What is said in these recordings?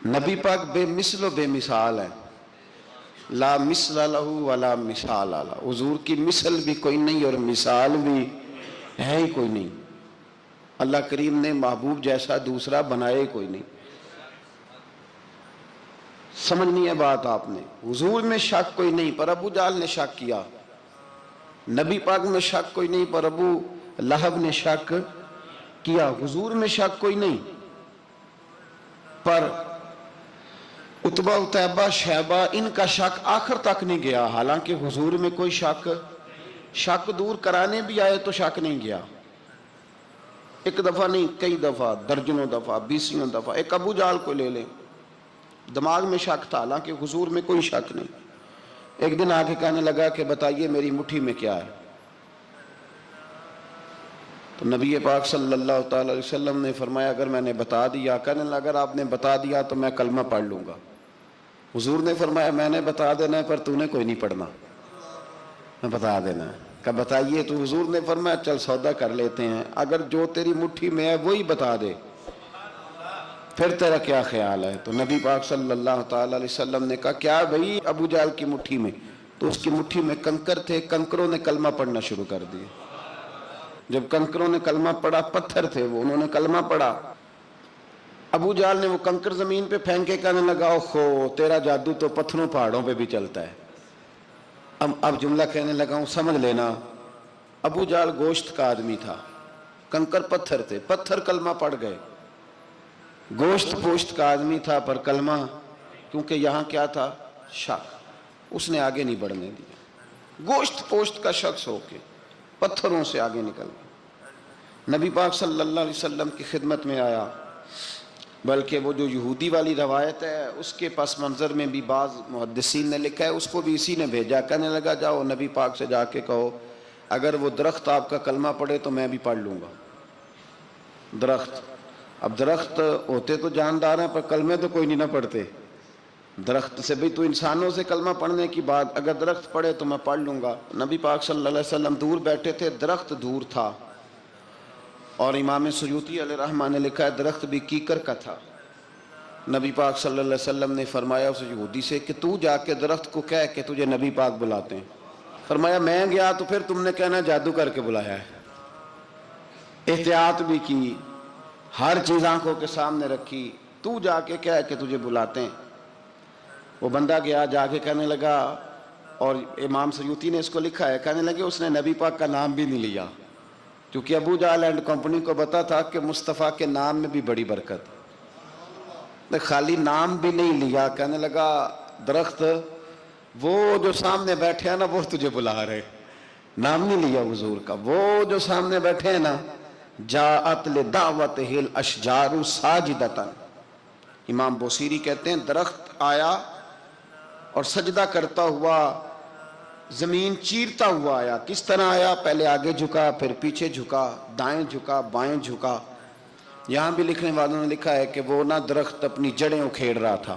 نبی پاک بے مثل و بے مثال ہے، لا مثل لہ ولا مثال لہ، حضور کی مثل بھی کوئی نہیں اور مثال بھی ہے ہی کوئی نہیں۔ اللہ کریم نے محبوب جیسا دوسرا بنائے کوئی نہیں۔ سمجھنی ہے بات آپ نے، حضور میں شک کوئی نہیں پر ابو جہل نے شک کیا، نبی پاک میں شک کوئی نہیں پر ابو لہب نے شک کیا، حضور میں شک کوئی نہیں پر عتبہ اتیبہ شیبہ ان کا شک آخر تک نہیں گیا، حالانکہ حضور میں کوئی شک دور کرانے بھی آئے تو شک نہیں گیا، ایک دفعہ نہیں کئی دفعہ، درجنوں دفعہ، بیسیوں دفعہ۔ ایک ابو جہل کو لے لیں، دماغ میں شک تھا حالانکہ حضور میں کوئی شک نہیں، ایک دن آگے کہنے لگا کہ بتائیے میری مٹھی میں کیا ہے، تو نبی پاک صلی اللہ تعالی علیہ وسلم نے فرمایا اگر میں نے بتا دیا، کہنے لگا اگر آپ نے بتا دیا تو میں کلمہ پڑھ لوں گا۔ حضور نے فرمایا میں نے بتا دینا ہے پر تو نے کوئی نہیں پڑھنا، میں بتا دینا ہے۔ کہ بتائیے، تو حضور نے فرمایا چل سودا کر لیتے ہیں، اگر جو تیری مٹھی میں ہے وہی بتا دے پھر تیرا کیا خیال ہے؟ تو نبی پاک صلی اللہ تعالی علیہ وسلم نے کہا کیا بھئی ابو جہل کی مٹھی میں؟ تو اس کی مٹھی میں کنکر تھے، کنکروں نے کلمہ پڑھنا شروع کر دیا۔ جب کنکروں نے کلمہ پڑھا، پتھر تھے وہ، انہوں نے کلمہ پڑھا، ابو جہل نے وہ کنکر زمین پہ پھینکے کہنے لگا اوہو تیرا جادو تو پتھروں پہاڑوں پہ بھی چلتا ہے۔ اب جملہ کہنے لگا ہوں سمجھ لینا، ابو جہل گوشت کا آدمی تھا، کنکر پتھر تھے، پتھر کلمہ پڑھ گئے، گوشت پوشت کا آدمی تھا پر کلمہ، کیونکہ یہاں کیا تھا؟ شک، اس نے آگے نہیں بڑھنے دیا، گوشت پوشت کا شخص ہو کے پتھروں سے آگے نکل گیا۔ نبی پاک صلی اللہ علیہ وسلم کی خدمت میں آیا، بلکہ وہ جو یہودی والی روایت ہے اس کے پس منظر میں بھی بعض محدثین نے لکھا ہے، اس کو بھی اسی نے بھیجا، کہنے لگا جاؤ نبی پاک سے جا کے کہو اگر وہ درخت آپ کا کلمہ پڑھے تو میں بھی پڑھ لوں گا۔ درخت، اب درخت ہوتے تو جاندار ہیں پر کلمے تو کوئی نہیں نہ پڑھتے، درخت سے بھی تو انسانوں سے کلمہ پڑھنے کی بات، اگر درخت پڑھے تو میں پڑھ لوں گا۔ نبی پاک صلی اللہ علیہ وسلم دور بیٹھے تھے، درخت دور تھا، اور امام سیوطی علیہ رحمہ نے لکھا ہے درخت بھی کیکر کا تھا۔ نبی پاک صلی اللہ علیہ وسلم نے فرمایا اس یہودی سے کہ تو جا کے درخت کو کہہ کہ تجھے نبی پاک بلاتے ہیں۔ فرمایا میں گیا تو پھر تم نے کہنا جادو کر کے بلایا ہے۔ احتیاط بھی کی، ہر چیز آنکھوں کے سامنے رکھی، تو جا کے کہہ کہ تجھے بلاتے ہیں۔ وہ بندہ گیا، جا کے کہنے لگا، اور امام سیوطی نے اس کو لکھا ہے، کہنے لگے اس نے نبی پاک کا نام بھی نہیں لیا، کیونکہ ابو جہل اینڈ کمپنی کو پتا تھا کہ مصطفیٰ کے نام میں بھی بڑی برکت، خالی نام بھی نہیں لیا، کہنے لگا درخت وہ جو سامنے بیٹھے ہیں نا وہ تجھے بلا رہے، نام نہیں لیا حضور کا، وہ جو سامنے بیٹھے ہیں نا، جاءت لدعوتہ الاشجار ساجدۃ، امام بوصیری کہتے ہیں درخت آیا اور سجدہ کرتا ہوا، زمین چیرتا ہوا آیا۔ کس طرح آیا؟ پہلے آگے جھکا، پھر پیچھے جھکا، دائیں جھکا، بائیں جھکا۔ یہاں بھی لکھنے والوں نے لکھا ہے کہ وہ نہ درخت اپنی جڑیں اکھیڑ رہا تھا،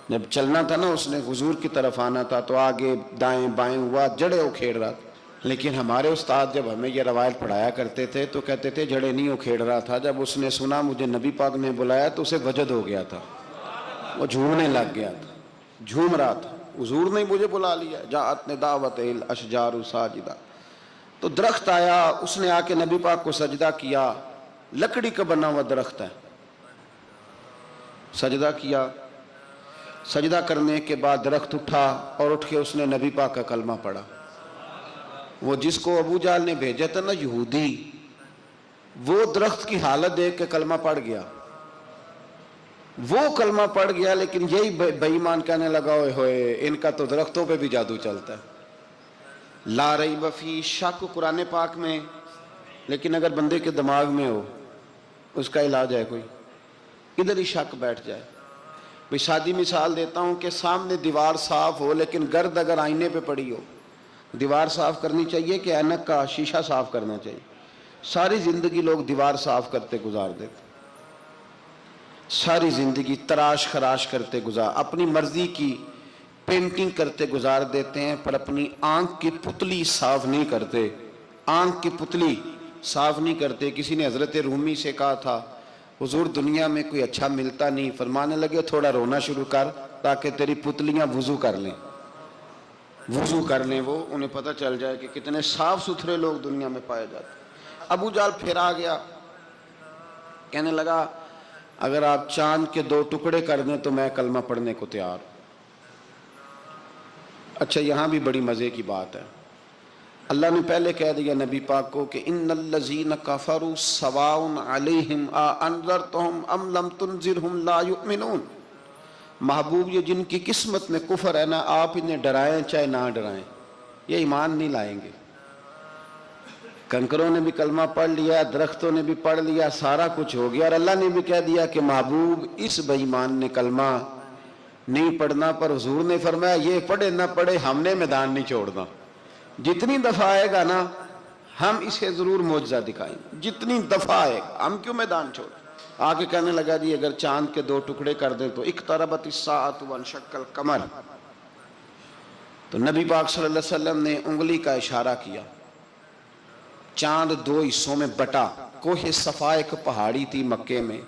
جب چلنا تھا نا اس نے حضور کی طرف آنا تھا تو آگے دائیں بائیں ہوا، جڑیں اکھیڑ رہا تھا۔ لیکن ہمارے استاد جب ہمیں یہ روایت پڑھایا کرتے تھے تو کہتے تھے جڑیں نہیں اکھیڑ رہا تھا، جب اس نے سنا مجھے نبی پاک نے بلایا تو اسے وجد ہو گیا تھا، وہ جھومنے لگ گیا تھا، جھوم رہا تھا، حضور نے مجھے بلا لیا، جاءت لدعوتہ الاشجار ساجدۃ۔ تو درخت آیا، اس نے آ کے نبی پاک کو سجدہ کیا، لکڑی کا بنا ہوا درخت ہے، سجدہ کیا، سجدہ کرنے کے بعد درخت اٹھا اور اٹھ کے اس نے نبی پاک کا کلمہ پڑھا۔ وہ جس کو ابو جہل نے بھیجا تھا نا یہودی، وہ درخت کی حالت دیکھ کے کلمہ پڑھ گیا، وہ کلمہ پڑھ گیا، لیکن یہی بے ایمان کہنے لگا ہوئے ہوئے ان کا تو درختوں پہ بھی جادو چلتا ہے۔ لا ریب فی، شک قرآن پاک میں، لیکن اگر بندے کے دماغ میں ہو اس کا علاج ہے کوئی، ادھر ہی شک بیٹھ جائے۔ بھئی سادی مثال دیتا ہوں کہ سامنے دیوار صاف ہو لیکن گرد اگر آئینے پہ پڑی ہو، دیوار صاف کرنی چاہیے کہ اینک کا شیشہ صاف کرنا چاہیے؟ ساری زندگی لوگ دیوار صاف کرتے گزار دیتے، ساری زندگی تراش خراش کرتے گزار، اپنی مرضی کی پینٹنگ کرتے گزار دیتے ہیں، پر اپنی آنکھ کی پتلی صاف نہیں کرتے، آنکھ کی پتلی صاف نہیں کرتے۔ کسی نے حضرت رومی سے کہا تھا حضور دنیا میں کوئی اچھا ملتا نہیں، فرمانے لگے تھوڑا رونا شروع کر تاکہ تیری پتلیاں وضو کر لیں، وضو کر لیں، وہ انہیں پتہ چل جائے کہ کتنے صاف ستھرے لوگ دنیا میں پائے جاتے۔ ابو جہل پھر آ گیا، کہنے لگا اگر آپ چاند کے 2 ٹکڑے کر دیں تو میں کلمہ پڑھنے کو تیار ہوں۔ اچھا یہاں بھی بڑی مزے کی بات ہے، اللہ نے پہلے کہہ دیا نبی پاک کو کہ ان الذین کفروا سواء علیہم انذرتہم ام لم تنذرہم لا یؤمنون۔ محبوب یہ جن کی قسمت میں کفر ہے نا، آپ انہیں ڈرائیں چاہے نہ ڈرائیں، یہ ایمان نہیں لائیں گے۔ کنکروں نے بھی کلمہ پڑھ لیا، درختوں نے بھی پڑھ لیا، سارا کچھ ہو گیا، اور اللہ نے بھی کہہ دیا کہ محبوب اس بے ایمان نے کلمہ نہیں پڑھنا، پر حضور نے فرمایا یہ پڑھے نہ پڑھے ہم نے میدان نہیں چھوڑنا، جتنی دفعہ آئے گا نا ہم اسے ضرور معجزہ دکھائیں گے، جتنی دفعہ آئے گا ہم کیوں میدان چھوڑیں۔ آگے کہنے لگا جی اگر چاند کے 2 ٹکڑے کر دیں تو اقتربت الساعۃ وانشق القمر، تو نبی پاک صلی اللہ علیہ وسلم نے انگلی کا اشارہ کیا، چاند 2 حصوں میں بٹا۔ کوہ صفا ایک پہاڑی تھی مکے میں،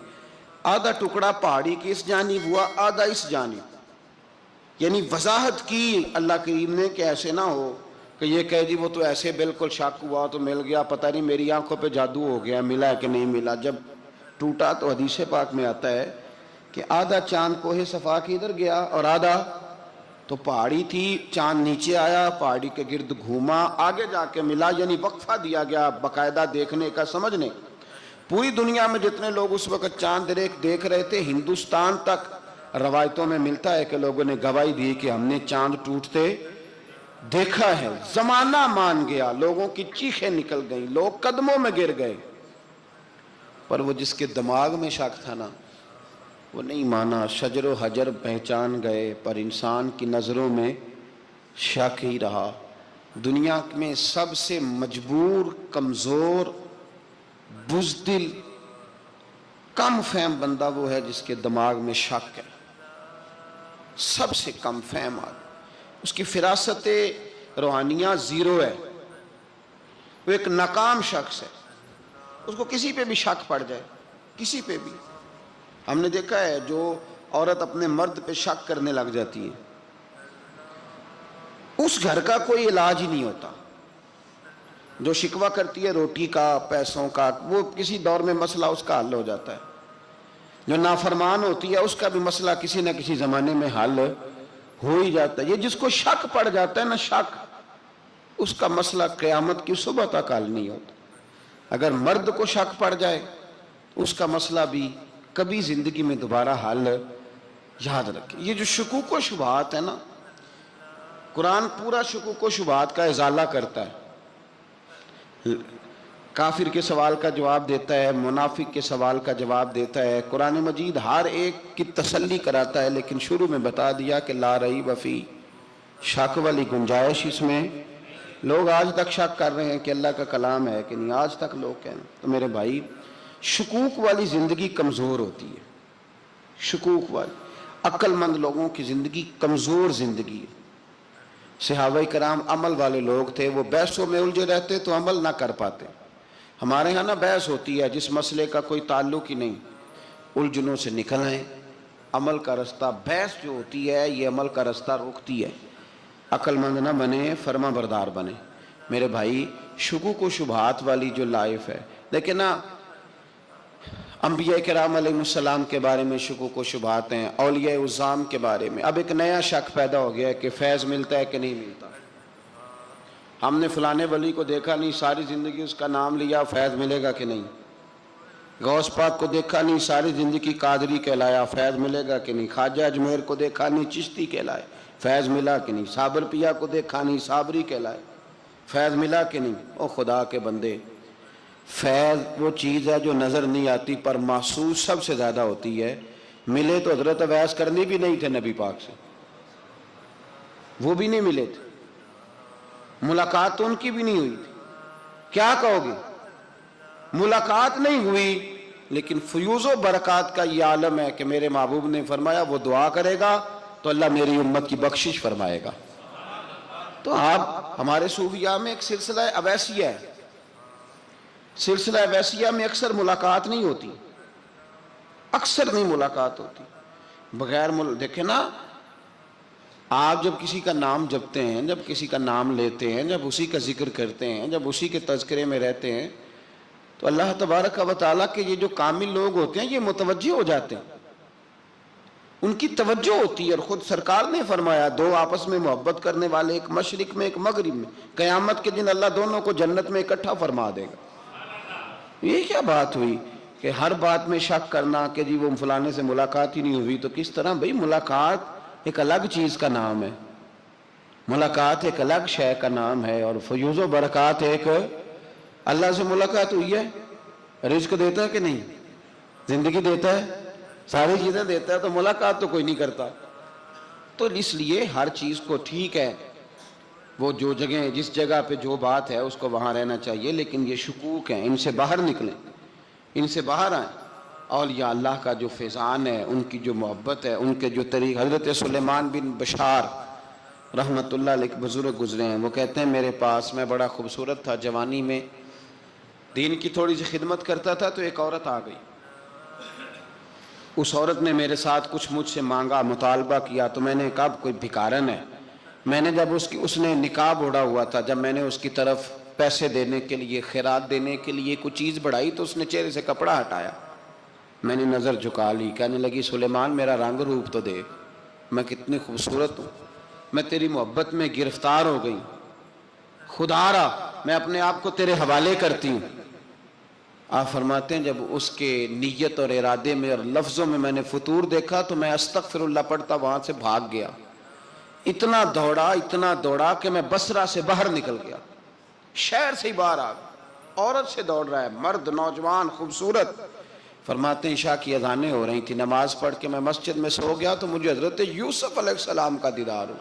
آدھا ٹکڑا پہاڑی کی اس جانب ہوا، آدھا اس جانب، یعنی وضاحت کی اللہ کریم نے کہ ایسے نہ ہو کہ یہ کہے جی وہ تو ایسے بالکل شک ہوا تو مل گیا، پتہ نہیں میری آنکھوں پہ جادو ہو گیا، ملا ہے کہ نہیں ملا۔ جب ٹوٹا تو حدیث پاک میں آتا ہے کہ آدھا چاند کوہ صفا کی ادھر گیا اور آدھا تو پہاڑی تھی، چاند نیچے آیا، پہاڑی کے گرد گھوما، آگے جا کے ملا، یعنی وقفہ دیا گیا باقاعدہ دیکھنے کا، سمجھنے۔ پوری دنیا میں جتنے لوگ اس وقت چاند دیکھ رہے تھے، ہندوستان تک روایتوں میں ملتا ہے کہ لوگوں نے گواہی دی کہ ہم نے چاند ٹوٹتے دیکھا ہے۔ زمانہ مان گیا، لوگوں کی چیخیں نکل گئیں، لوگ قدموں میں گر گئے، پر وہ جس کے دماغ میں شک تھا نا وہ نہیں مانا۔ شجر و حجر پہچان گئے پر انسان کی نظروں میں شک ہی رہا۔ دنیا میں سب سے مجبور، کمزور، بزدل، کم فہم بندہ وہ ہے جس کے دماغ میں شک ہے، سب سے کم فہم آدمی، اس کی فراست روحانیہ زیرو ہے، وہ ایک ناکام شخص ہے، اس کو کسی پہ بھی شک پڑ جائے، کسی پہ بھی۔ ہم نے دیکھا ہے جو عورت اپنے مرد پہ شک کرنے لگ جاتی ہے اس گھر کا کوئی علاج ہی نہیں ہوتا۔ جو شکوہ کرتی ہے روٹی کا، پیسوں کا، وہ کسی دور میں مسئلہ اس کا حل ہو جاتا ہے۔ جو نافرمان ہوتی ہے اس کا بھی مسئلہ کسی نہ کسی زمانے میں حل ہو ہی جاتا ہے۔ یہ جس کو شک پڑ جاتا ہے نا، شک، اس کا مسئلہ قیامت کی صبح تک حل نہیں ہوتا۔ اگر مرد کو شک پڑ جائے اس کا مسئلہ بھی کبھی زندگی میں دوبارہ حل، یاد رکھیں۔ یہ جو شکوک و شبہات ہے نا، قرآن پورا شکوک و شبہات کا ازالہ کرتا ہے، کافر کے سوال کا جواب دیتا ہے، منافق کے سوال کا جواب دیتا ہے۔ قرآن مجید ہر ایک کی تسلی کراتا ہے، لیکن شروع میں بتا دیا کہ لا ریب فی، شک والی گنجائش اس میں۔ لوگ آج تک شک کر رہے ہیں کہ اللہ کا کلام ہے کہ نہیں، آج تک لوگ کہیں۔ تو میرے بھائی، شکوک والی زندگی کمزور ہوتی ہے، شکوک والی، عقل مند لوگوں کی زندگی کمزور زندگی ہے۔ صحابہ کرام عمل والے لوگ تھے، وہ بحثوں میں الجھے رہتے تو عمل نہ کر پاتے۔ ہمارے ہاں نا بحث ہوتی ہے جس مسئلے کا کوئی تعلق ہی نہیں، الجھنوں سے نکل آئیں، عمل کا رستہ، بحث جو ہوتی ہے یہ عمل کا رستہ روکتی ہے۔ عقل مند نہ بنے، فرما بردار بنے۔ میرے بھائی، شکوک و شبہات والی جو لائف ہے، لیکن نا انبیاء کرام علیہ السلام کے بارے میں شکوک و شبہات ہیں، اولیاء عظام کے بارے میں۔ اب ایک نیا شک پیدا ہو گیا ہے کہ فیض ملتا ہے کہ نہیں ملتا۔ ہم نے فلانے ولی کو دیکھا نہیں، ساری زندگی اس کا نام لیا، فیض ملے گا کہ نہیں۔ غوث پاک کو دیکھا نہیں، ساری زندگی قادری کہلایا، فیض ملے گا کہ نہیں۔ خواجہ اجمیر کو دیکھا نہیں، چشتی کہلائے، فیض ملا کہ نہیں۔ صابر پیا کو دیکھا نہیں، صابری کہلائے، فیض ملا کہ نہیں۔ او خدا کے بندے، فیض وہ چیز ہے جو نظر نہیں آتی پر محسوس سب سے زیادہ ہوتی ہے۔ ملے تو حضرت اویس کرنی بھی نہیں تھے نبی پاک سے، وہ بھی نہیں ملے تھے، ملاقات تو ان کی بھی نہیں ہوئی تھی۔ کیا کہو گے؟ ملاقات نہیں ہوئی، لیکن فیوز و برکات کا یہ عالم ہے کہ میرے محبوب نے فرمایا وہ دعا کرے گا تو اللہ میری امت کی بخشش فرمائے گا۔ تو آپ ہمارے صوفیاء میں ایک سلسلہ اویسیہ ہے، سلسلہ اویسیہ میں اکثر ملاقات نہیں ہوتی، اکثر نہیں ملاقات ہوتی بغیر دیکھیں نا، آپ جب کسی کا نام جپتے ہیں، جب کسی کا نام لیتے ہیں، جب اسی کا ذکر کرتے ہیں، جب اسی کے تذکرے میں رہتے ہیں، تو اللہ تبارک و تعالیٰ کے یہ جو کامل لوگ ہوتے ہیں یہ متوجہ ہو جاتے ہیں، ان کی توجہ ہوتی ہے۔ اور خود سرکار نے فرمایا دو آپس میں محبت کرنے والے، ایک مشرق میں ایک مغرب میں، قیامت کے دن اللہ دونوں کو جنت میں اکٹھا فرما دے گا۔ یہ کیا بات ہوئی کہ ہر بات میں شک کرنا کہ جی وہ فلانے سے ملاقات ہی نہیں ہوئی؟ تو کس طرح بھئی، ملاقات ایک الگ چیز کا نام ہے، ملاقات ایک الگ شے کا نام ہے، اور فیوز و برکات ایک اللہ سے ملاقات ہوئی ہے۔ رزق دیتا ہے کہ نہیں؟ زندگی دیتا ہے، ساری چیزیں دیتا ہے، تو ملاقات تو کوئی نہیں کرتا۔ تو اس لیے ہر چیز کو ٹھیک ہے، وہ جو جگہ جس جگہ پہ جو بات ہے اس کو وہاں رہنا چاہیے، لیکن یہ شکوک ہیں، ان سے باہر نکلیں، ان سے باہر آئیں۔ اولیاء اللہ کا جو فیضان ہے، ان کی جو محبت ہے، ان کے جو طریق، حضرت سلیمان بن بشار رحمت اللہ علیہ بزرگ گزرے ہیں، وہ کہتے ہیں میرے پاس، میں بڑا خوبصورت تھا، جوانی میں دین کی تھوڑی سی خدمت کرتا تھا، تو ایک عورت آ گئی، اس عورت نے میرے ساتھ کچھ مجھ سے مانگا، مطالبہ کیا، تو میں نے کہا کوئی بھکارن ہے۔ میں نے جب اس نے نقاب اوڑھا ہوا تھا، جب میں نے اس کی طرف پیسے دینے کے لیے، خیرات دینے کے لیے کوئی چیز بڑھائی، تو اس نے چہرے سے کپڑا ہٹایا، میں نے نظر جھکا لی، کہنے لگی سلیمان میرا رنگ روپ تو دیکھ، میں کتنی خوبصورت ہوں، میں تیری محبت میں گرفتار ہو گئی، خدا را میں اپنے آپ کو تیرے حوالے کرتی ہوں۔ آپ فرماتے ہیں جب اس کے نیت اور ارادے میں اور لفظوں میں نے فطور دیکھا، تو میں استغفر اللہ پڑھتا وہاں سے بھاگ گیا، اتنا دوڑا کہ میں بصرہ سے باہر نکل گیا، شہر سے ہی باہر آ گیا، عورت سے دوڑ رہا ہے، مرد، نوجوان، خوبصورت۔ فرماتے ہیں عشاء کی اذانیں ہو رہی تھی، نماز پڑھ کے میں مسجد میں سو گیا، تو مجھے حضرت یوسف علیہ السلام کا دیدار ہو۔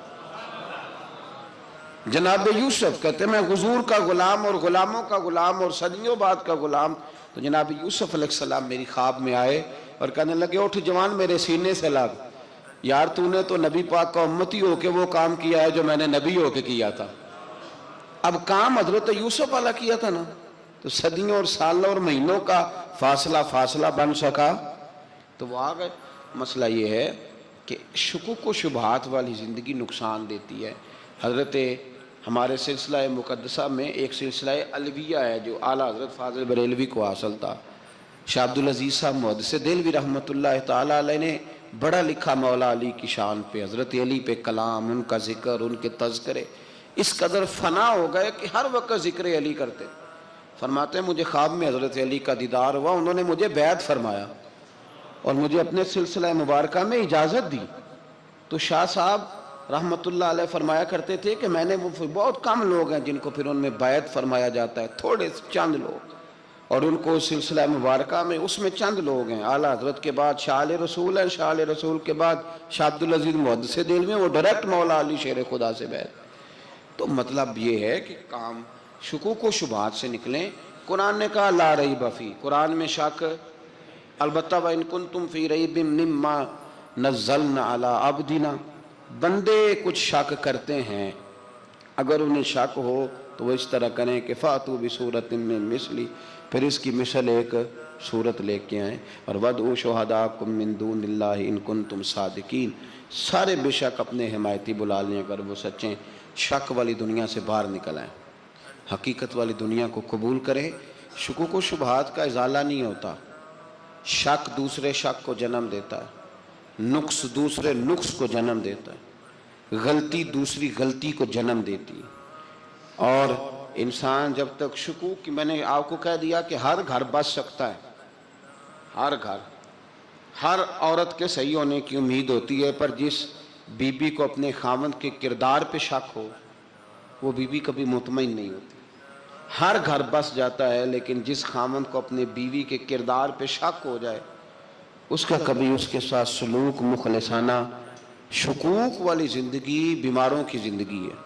جناب یوسف کہتے ہیں میں حضور کا غلام اور غلاموں کا غلام اور صدیوں بعد کا غلام، تو جناب یوسف علیہ السلام میری خواب میں آئے اور کہنے لگے اٹھ جوان، میرے سینے سے لگ، یار تو نے تو نبی پاک کا امتی ہو کے وہ کام کیا ہے جو میں نے نبی ہو کے کیا تھا۔ اب کام حضرت یوسف والا کیا تھا نا، تو صدیوں اور سالوں اور مہینوں کا فاصلہ بن سکا، تو وہ آ گئے۔ مسئلہ یہ ہے کہ شکوک و شبہات والی زندگی نقصان دیتی ہے۔ حضرت ہمارے سلسلہ مقدسہ میں ایک سلسلہ علویہ ہے جو اعلیٰ حضرت فاضل بریلوی کو حاصل تھا، شاہ عبدالعزیز صاحب محدث دہلوی رحمۃ اللہ تعالیٰ علیہ نے بڑا لکھا مولا علی کی شان پہ، حضرت علی پہ کلام، ان کا ذکر، ان کے تذکرے اس قدر فنا ہو گئے کہ ہر وقت ذکر علی کرتے۔ فرماتے ہیں مجھے خواب میں حضرت علی کا دیدار ہوا، انہوں نے مجھے بیعت فرمایا اور مجھے اپنے سلسلہ مبارکہ میں اجازت دی۔ تو شاہ صاحب رحمت اللہ علیہ فرمایا کرتے تھے کہ میں نے وہ بہت کم لوگ ہیں جن کو پھر ان میں بیعت فرمایا جاتا ہے، تھوڑے چند لوگ، اور ان کو سلسلہ مبارکہ میں اس میں چند لوگ ہیں۔ اعلیٰ حضرت کے بعد شاہ علیہ رسول ہیں، شاہ علیہ رسول کے بعد شاہ عبدالعزیز محدث دہلوی، وہ ڈائریکٹ مولا علی شیر خدا سے بیعت۔ تو مطلب یہ ہے کہ کام شکوک و شبہات سے نکلیں۔ قرآن نے کہا لا ریب فی، قرآن میں شک البتہ وَإِن كُنتُمْ فِي رَيْبٍ مِّمَّا نَزَّلْنَا عَلَىٰ عَبْدِنَا، بندے کچھ شک کرتے ہیں، اگر انہیں شک ہو تو وہ اس طرح کریں کہ فَأْتُوا بِسُورَةٍ مِّن مِّثْلِهِ، پھر اس کی مثل ایک صورت لے کے آئیں، اور وَادْعُوا شُهَدَاءَكُم مِّن دُونِ اللَّهِ إِن كُنتُمْ صَادِقِينَ، سارے بے شک اپنے حمایتی بلا لیں اگر وہ سچیں۔ شک والی دنیا سے باہر نکل آئیں، حقیقت والی دنیا کو قبول کریں۔ شکوک و شبہات کا ازالہ نہیں ہوتا، شک دوسرے شک کو جنم دیتا ہے، نقص دوسرے نقص کو جنم دیتا ہے، غلطی دوسری غلطی کو جنم دیتی ہے۔ اور انسان جب تک شکوک کی، میں نے آپ کو کہہ دیا کہ ہر گھر بس سکتا ہے، ہر گھر، ہر عورت کے صحیح ہونے کی امید ہوتی ہے، پر جس بی بی کو اپنے خاوند کے کردار پہ شک ہو وہ بی بی کبھی مطمئن نہیں ہوتی۔ ہر گھر بس جاتا ہے، لیکن جس خاوند کو اپنے بیوی کے کردار پہ شک ہو جائے اس کا کبھی اس کے ساتھ سلوک مخلصانہ۔ شکوک والی زندگی بیماروں کی زندگی ہے،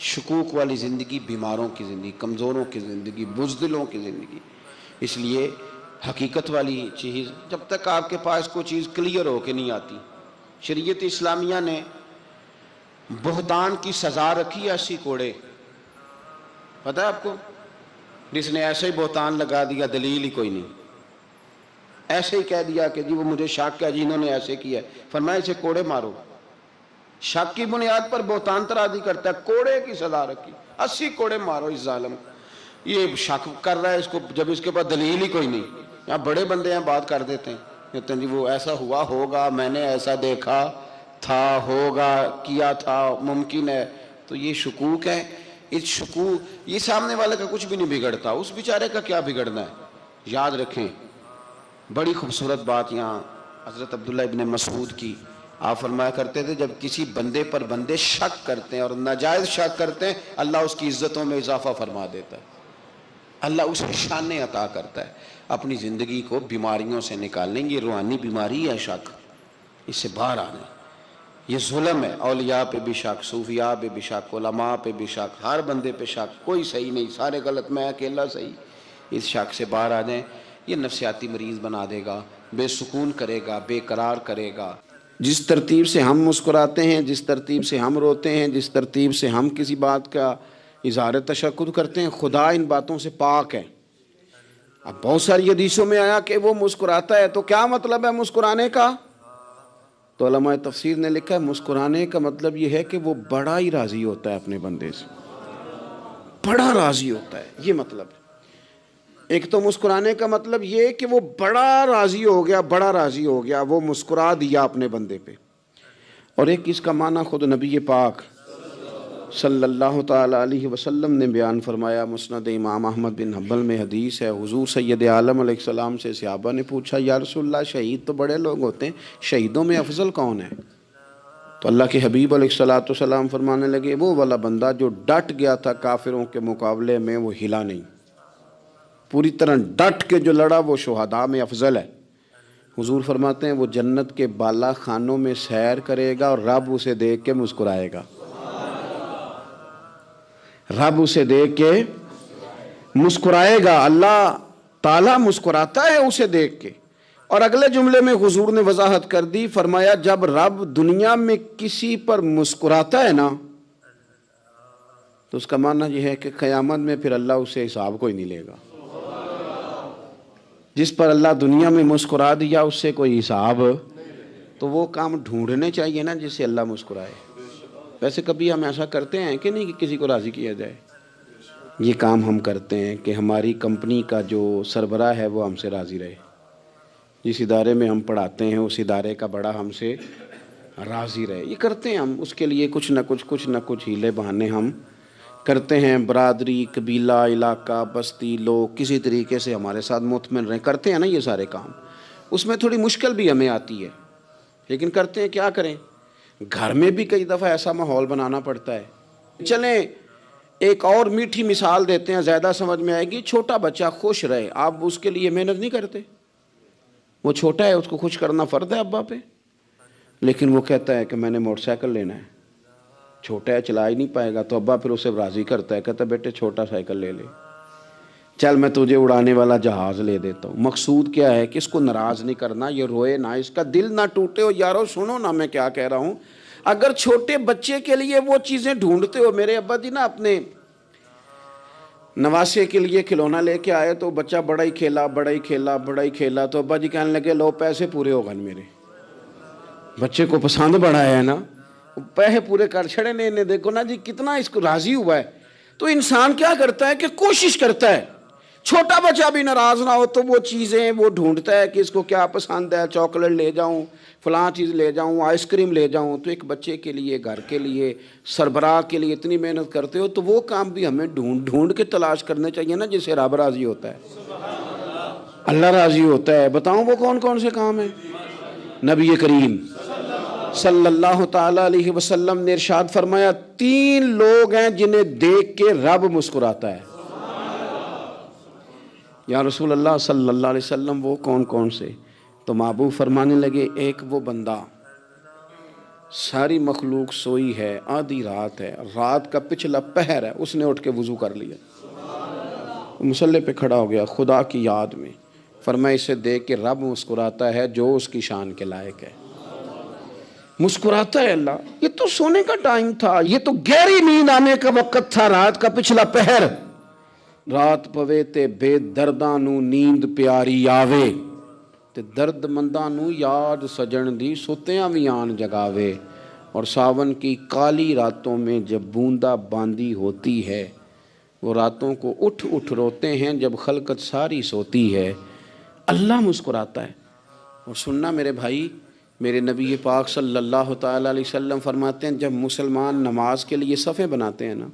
شکوک والی زندگی بیماروں کی زندگی، کمزوروں کی زندگی، بزدلوں کی زندگی۔ اس لیے حقیقت والی چیز جب تک آپ کے پاس کوئی چیز کلیئر ہو کے نہیں آتی، شریعت اسلامیہ نے بہتان کی سزا رکھی ہے 80 کوڑے، پتہ ہے آپ کو؟ جس نے ایسے ہی بہتان لگا دیا، دلیل ہی کوئی نہیں، ایسے ہی کہہ دیا کہ جی وہ مجھے شک ہے جی انہوں نے ایسے کیا ہے، فرمایا اسے کوڑے مارو۔ شک کی بنیاد پر بہتان ترازی کرتا ہے، کوڑے کی سزا رکھی، 80 کوڑے مارو اس ظالم کو۔ یہ شک کر رہا ہے اس کو، جب اس کے پاس دلیل ہی کوئی نہیں۔ یہاں بڑے بندے ہیں بات کر دیتے ہیں، کہتے ہیں جی وہ ایسا ہوا ہوگا، میں نے ایسا دیکھا تھا، ہوگا، کیا تھا، ممکن ہے۔ تو یہ شکوک ہے، اس شکوک یہ سامنے والے کا کچھ بھی نہیں بگڑتا، اس بیچارے کا کیا بگڑنا ہے۔ یاد رکھیں بڑی خوبصورت بات یہاں حضرت عبداللہ ابن مسعود کی، آپ فرمایا کرتے تھے جب کسی بندے پر بندے شک کرتے ہیں اور ناجائز شک کرتے ہیں، اللہ اس کی عزتوں میں اضافہ فرما دیتا ہے، اللہ اسے شانیں عطا کرتا ہے۔ اپنی زندگی کو بیماریوں سے نکالنے، یہ روحانی بیماری ہے شک، اس سے باہر آنا ہے۔ یہ ظلم ہے، اولیاء پہ بھی شک، صوفیاء پہ بھی شک، علماء پہ بھی شک، ہر بندے پہ شک، کوئی صحیح نہیں، سارے غلط، میں اکیلا صحیح۔ اس شک سے باہر آ جائیں، یہ نفسیاتی مریض بنا دے گا، بے سکون کرے گا، بے قرار کرے گا۔ جس ترتیب سے ہم مسکراتے ہیں، جس ترتیب سے ہم روتے ہیں، جس ترتیب سے ہم کسی بات کا اظہار تشکر کرتے ہیں، خدا ان باتوں سے پاک ہے۔ اب بہت ساری حدیثوں میں آیا کہ وہ مسکراتا ہے، تو کیا مطلب ہے مسکرانے کا؟ تو علماء تفسیر نے لکھا ہے مسکرانے کا مطلب یہ ہے کہ وہ بڑا ہی راضی ہوتا ہے اپنے بندے سے، بڑا راضی ہوتا ہے، یہ مطلب ہے۔ ایک تو مسکرانے کا مطلب یہ کہ وہ بڑا راضی ہو گیا، بڑا راضی ہو گیا، وہ مسکرا دیا اپنے بندے پہ۔ اور ایک اس کا معنی خود نبی پاک صلی اللہ تعالی علیہ وسلم نے بیان فرمایا، مسند امام احمد بن حنبل میں حدیث ہے، حضور سید عالم علیہ السلام سے صحابہ نے پوچھا یا رسول اللہ شہید تو بڑے لوگ ہوتے ہیں، شہیدوں میں افضل کون ہے؟ تو اللہ کے حبیب علیہ السلام فرمانے لگے وہ والا بندہ جو ڈٹ گیا تھا کافروں کے مقابلے میں، وہ ہلا نہیں، پوری طرح ڈٹ کے جو لڑا وہ شہداء میں افضل ہے۔ حضور فرماتے ہیں وہ جنت کے بالا خانوں میں سیر کرے گا اور رب اسے دیکھ کے مسکرائے گا، رب اسے دیکھ کے مسکرائے گا، اللہ تعالیٰ مسکراتا ہے اسے دیکھ کے۔ اور اگلے جملے میں حضور نے وضاحت کر دی، فرمایا جب رب دنیا میں کسی پر مسکراتا ہے نا تو اس کا معنی یہ ہے کہ قیامت میں پھر اللہ اسے حساب کوئی نہیں لے گا۔ جس پر اللہ دنیا میں مسکرا دیا اس سے کوئی حساب، تو وہ کام ڈھونڈنے چاہیے نا جس سے اللہ مسکرائے۔ ویسے کبھی ہم ایسا کرتے ہیں کہ نہیں کہ کسی کو راضی کیا جائے؟ یہ کام ہم کرتے ہیں کہ ہماری کمپنی کا جو سربراہ ہے وہ ہم سے راضی رہے، جس ادارے میں ہم پڑھاتے ہیں اس ادارے کا بڑا ہم سے راضی رہے، یہ کرتے ہیں ہم۔ اس کے لیے کچھ نہ کچھ ہیلے بہانے ہم کرتے ہیں، برادری، قبیلہ، علاقہ، بستی، لوگ کسی طریقے سے ہمارے ساتھ مطمئن رہیں، کرتے ہیں نا یہ سارے کام۔ اس میں تھوڑی مشکل بھی ہمیں آتی ہے لیکن کرتے ہیں، کیا کریں۔ گھر میں بھی کئی دفعہ ایسا ماحول بنانا پڑتا ہے۔ چلیں ایک اور میٹھی مثال دیتے ہیں، زیادہ سمجھ میں آئے گی۔ چھوٹا بچہ خوش رہے، آپ اس کے لیے محنت نہیں کرتے؟ وہ چھوٹا ہے، اس کو خوش کرنا فرض ہے ابا پہ، لیکن وہ کہتا ہے کہ میں نے موٹر سائیکل لینا ہے، چھوٹا ہے چلا ہی نہیں پائے گا، تو ابا پھر اسے راضی کرتا ہے، کہتا ہے بیٹے چھوٹا سائیکل لے لے، چل میں تجھے اڑانے والا جہاز لے دیتا ہوں۔ مقصود کیا ہے کہ اس کو ناراض نہیں کرنا، یہ روئے نہ، اس کا دل نہ ٹوٹے۔ ہو یارو سنو نا میں کیا کہہ رہا ہوں، اگر چھوٹے بچے کے لیے وہ چیزیں ڈھونڈتے ہو، میرے ابا جی نا اپنے نواسے کے لیے کھلونا لے کے آئے تو بچہ بڑا ہی کھیلا، تو ابا جی کہنے لگے لو پیسے پورے ہو گئے میرے، بچے کو پسند بڑا ہے نا، پیسے پورے کر چھڑے نے، دیکھو نا جی کتنا اس کو راضی ہوا ہے۔ تو انسان کیا کرتا ہے کہ کوشش کرتا ہے، چھوٹا بچہ بھی ناراض نہ ہو تو وہ چیزیں وہ ڈھونڈتا ہے کہ اس کو کیا پسند ہے، چاکلیٹ لے جاؤں، فلاں چیز لے جاؤں، آئس کریم لے جاؤں۔ تو ایک بچے کے لیے، گھر کے لیے، سربراہ کے لیے اتنی محنت کرتے ہو تو وہ کام بھی ہمیں ڈھونڈ کے تلاش کرنے چاہیے نا جس سے رب راضی ہوتا ہے، اللہ راضی ہوتا ہے۔ بتاؤں وہ کون کون سے کام ہیں؟ نبی کریم صلی اللہ تعالی علیہ وسلم نے ارشاد فرمایا 3 لوگ ہیں جنہیں دیکھ کے رب مسکراتا ہے۔ یا رسول اللہ صلی اللہ علیہ وسلم وہ کون کون سے؟ تو محبوب فرمانے لگے ایک وہ بندہ ساری مخلوق سوئی ہے، آدھی رات ہے، رات کا پچھلا پہر ہے، اس نے اٹھ کے وضو کر لیا، مصلی پہ کھڑا ہو گیا خدا کی یاد میں، فرمایا اسے دیکھ کے رب مسکراتا ہے جو اس کی شان کے لائق ہے، مسکراتا ہے اللہ۔ یہ تو سونے کا ٹائم تھا، یہ تو گہری نیند آنے کا وقت تھا، رات کا پچھلا پہر، رات پوے تے بے درداں نو نیند پیاری آوے، تے درد منداں نو یاد سجن دی ستیاں بھی آن جگاوے، اور ساون کی کالی راتوں میں جب بوندا باندی ہوتی ہے، وہ راتوں کو اٹھ اٹھ روتے ہیں جب خلقت ساری سوتی ہے۔ اللہ مسکراتا ہے۔ اور سننا میرے بھائی، میرے نبی پاک صلی اللہ تعالیٰ علیہ وسلم فرماتے ہیں جب مسلمان نماز کے لیے صفیں بناتے ہیں نا،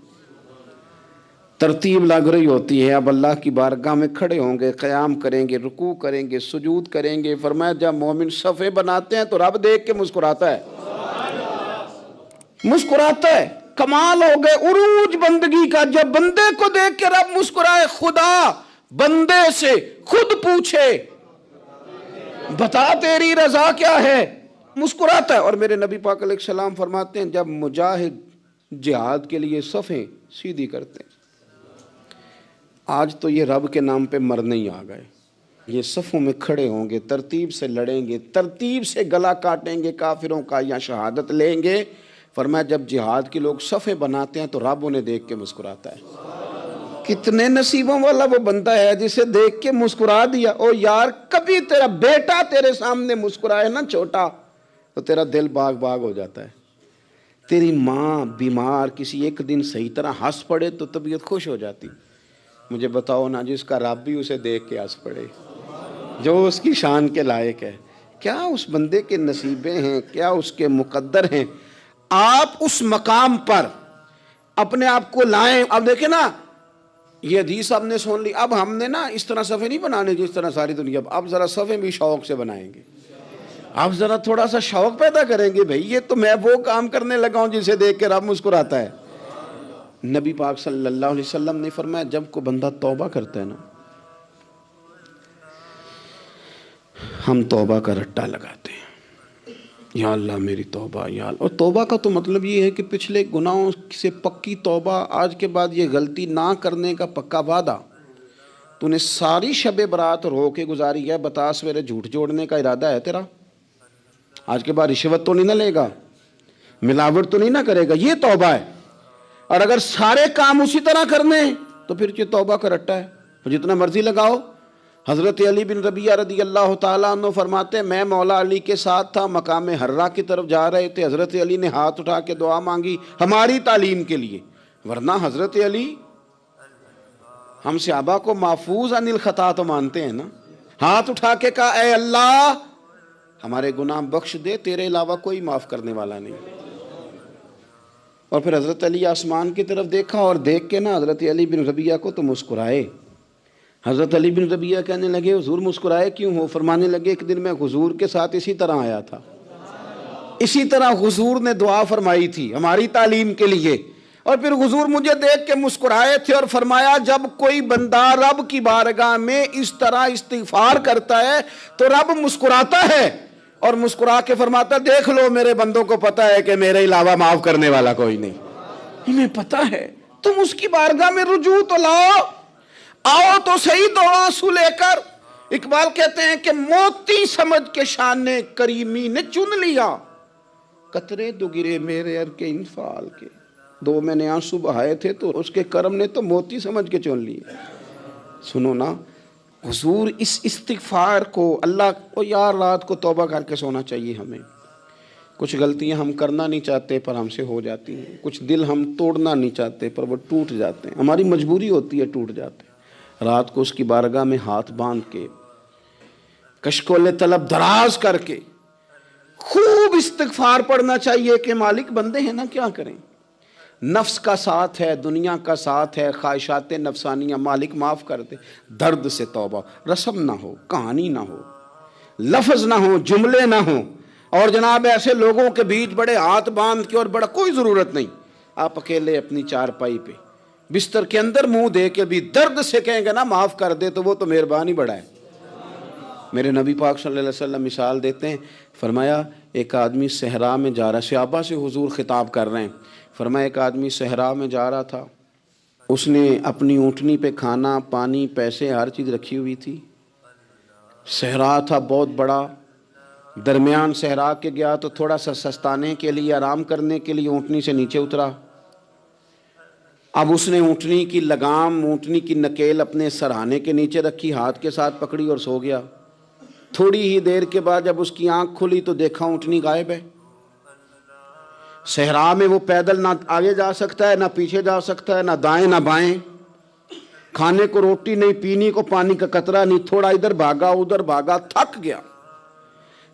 ترتیب لگ رہی ہوتی ہے، اب اللہ کی بارگاہ میں کھڑے ہوں گے، قیام کریں گے، رکوع کریں گے، سجود کریں گے، فرمایا جب مومن صفیں بناتے ہیں تو رب دیکھ کے مسکراتا ہے، مسکراتا ہے۔ کمال ہو گئے عروج بندگی کا، جب بندے کو دیکھ کے رب مسکرائے۔ خدا بندے سے خود پوچھے بتا تیری رضا کیا ہے، مسکراتا ہے۔ اور میرے نبی پاک علیہ السلام فرماتے ہیں جب مجاہد جہاد کے لیے صفیں سیدھی کرتے ہیں، آج تو یہ رب کے نام پہ مرنے ہی آ گئے، یہ صفوں میں کھڑے ہوں گے، ترتیب سے لڑیں گے، ترتیب سے گلا کاٹیں گے کافروں کا یا شہادت لیں گے۔ فرمایا جب جہاد کے لوگ صفیں بناتے ہیں تو رب انہیں دیکھ کے مسکراتا ہے۔ کتنے نصیبوں والا وہ بندہ ہے جسے دیکھ کے مسکرا دیا۔ او یار، کبھی تیرا بیٹا تیرے سامنے مسکرائے نا چھوٹا تو تیرا دل باغ باغ ہو جاتا ہے۔ تیری ماں بیمار کسی ایک دن صحیح طرح ہنس پڑے تو طبیعت خوش ہو جاتی۔ مجھے بتاؤ نا جس کا رب بھی اسے دیکھ کے ہنس پڑے، جو اس کی شان کے لائق ہے، کیا اس بندے کے نصیبیں ہیں، کیا اس کے مقدر ہیں۔ آپ اس مقام پر اپنے آپ کو لائیں۔ اب دیکھیں نا، یہ حدیث آپ نے سن لی، اب ہم نے نا اس طرح صفیں نہیں بنانے جس طرح ساری دنیا، اب ذرا صفیں بھی شوق سے بنائیں گے، اب ذرا تھوڑا سا شوق پیدا کریں گے۔ بھئی یہ تو میں وہ کام کرنے لگا ہوں جسے دیکھ کے رب مسکراتا ہے۔ نبی پاک صلی اللہ علیہ وسلم نے فرمایا جب کوئی بندہ توبہ کرتا ہے نا، ہم توبہ کا رٹا لگاتے ہیں، یا اللہ میری توبہ، یا اللہ۔ اور توبہ کا تو مطلب یہ ہے کہ پچھلے گناہوں سے پکی توبہ، آج کے بعد یہ غلطی نہ کرنے کا پکا وعدہ۔ تو نے ساری شب برات رو کے گزاری ہے، بتا سویرے جھوٹ جوڑنے کا ارادہ ہے تیرا؟ آج کے بعد رشوت تو نہیں نہ لے گا، ملاوٹ تو نہیں نہ کرے گا، یہ توبہ ہے۔ اور اگر سارے کام اسی طرح کرنے تو پھر یہ توبہ کا رٹا ہے، جتنا مرضی لگاؤ۔ حضرت علی بن ربیعہ رضی اللہ تعالیٰ عنہ فرماتے ہیں میں مولا علی کے ساتھ تھا، مقام حرہ کی طرف جا رہے تھے، حضرت علی نے ہاتھ اٹھا کے دعا مانگی ہماری تعلیم کے لیے، ورنہ حضرت علی ہم صحابہ کو محفوظ عن الخطا تو مانتے ہیں نا۔ ہاتھ اٹھا کے کہا اے اللہ ہمارے گناہ بخش دے، تیرے علاوہ کوئی معاف کرنے والا نہیں۔ اور پھر حضرت علی آسمان کی طرف دیکھا اور دیکھ کے نا حضرت علی بن ربیعہ کو تو مسکرائے۔ حضرت علی بن ربیعہ کہنے لگے حضور مسکرائے کیوں ہو؟ فرمانے لگے ایک دن میں حضور کے ساتھ اسی طرح آیا تھا، اسی طرح حضور نے دعا فرمائی تھی ہماری تعلیم کے لیے، اور پھر حضور مجھے دیکھ کے مسکرائے تھے اور فرمایا جب کوئی بندہ رب کی بارگاہ میں اس طرح استغفار کرتا ہے تو رب مسکراتا ہے، اور مسکرا کے فرماتا دیکھ لو میرے بندوں کو پتا ہے کہ میرے علاوہ معاف کرنے والا کوئی نہیں، انہیں پتا ہے، تم اس کی بارگاہ میں رجوع تو لاؤ، آؤ تو صحیح دو آنسو لے کر۔ اقبال کہتے ہیں کہ موتی سمجھ کے شان کریمی نے چن لیا، قطرے دو گرے میرے ار کے انفعال کے، دو میں نے آنسو بہائے تھے تو اس کے کرم نے تو موتی سمجھ کے چن لیے۔ سنو نا حضور اس استغفار کو، اللہ کو یار رات کو توبہ کر کے سونا چاہیے ہمیں۔ کچھ غلطیاں ہم کرنا نہیں چاہتے پر ہم سے ہو جاتی ہیں، کچھ دل ہم توڑنا نہیں چاہتے پر وہ ٹوٹ جاتے ہیں، ہماری مجبوری ہوتی ہے ٹوٹ جاتے ہیں۔ رات کو اس کی بارگاہ میں ہاتھ باندھ کے کشکول طلب دراز کر کے خوب استغفار پڑھنا چاہیے کہ مالک بندے ہیں نا کیا کریں، نفس کا ساتھ ہے، دنیا کا ساتھ ہے، خواہشات نفسانیہ، مالک معاف کر دے۔ درد سے توبہ، رسم نہ ہو، کہانی نہ ہو، لفظ نہ ہو، جملے نہ ہوں، اور جناب ایسے لوگوں کے بیچ بڑے ہاتھ باندھ کے اور بڑا کوئی ضرورت نہیں، آپ اکیلے اپنی چارپائی پہ بستر کے اندر منہ دے کے بھی درد سے کہیں گے نا معاف کر دے تو وہ تو مہربانی بڑا ہے۔ میرے نبی پاک صلی اللہ علیہ وسلم مثال دیتے ہیں، فرمایا ایک آدمی صحرا میں جا رہا، صحابہ سے حضور خطاب کر رہے ہیں، فرمایا ایک آدمی صحرا میں جا رہا تھا، اس نے اپنی اونٹنی پہ کھانا پانی پیسے ہر چیز رکھی ہوئی تھی، صحرا تھا بہت بڑا، درمیان صحرا کے گیا تو تھوڑا سا سستانے کے لیے آرام کرنے کے لیے اونٹنی سے نیچے اترا، اب اس نے اونٹنی کی لگام، اونٹنی کی نکیل اپنے سرہانے کے نیچے رکھی، ہاتھ کے ساتھ پکڑی اور سو گیا۔ تھوڑی ہی دیر کے بعد جب اس کی آنکھ کھلی تو دیکھا اونٹنی غائب ہے۔ صحرا میں وہ پیدل نہ آگے جا سکتا ہے، نہ پیچھے جا سکتا ہے، نہ دائیں نہ بائیں، کھانے کو روٹی نہیں، پینے کو پانی کا قطرہ نہیں، تھوڑا ادھر بھاگا ادھر بھاگا، تھک گیا۔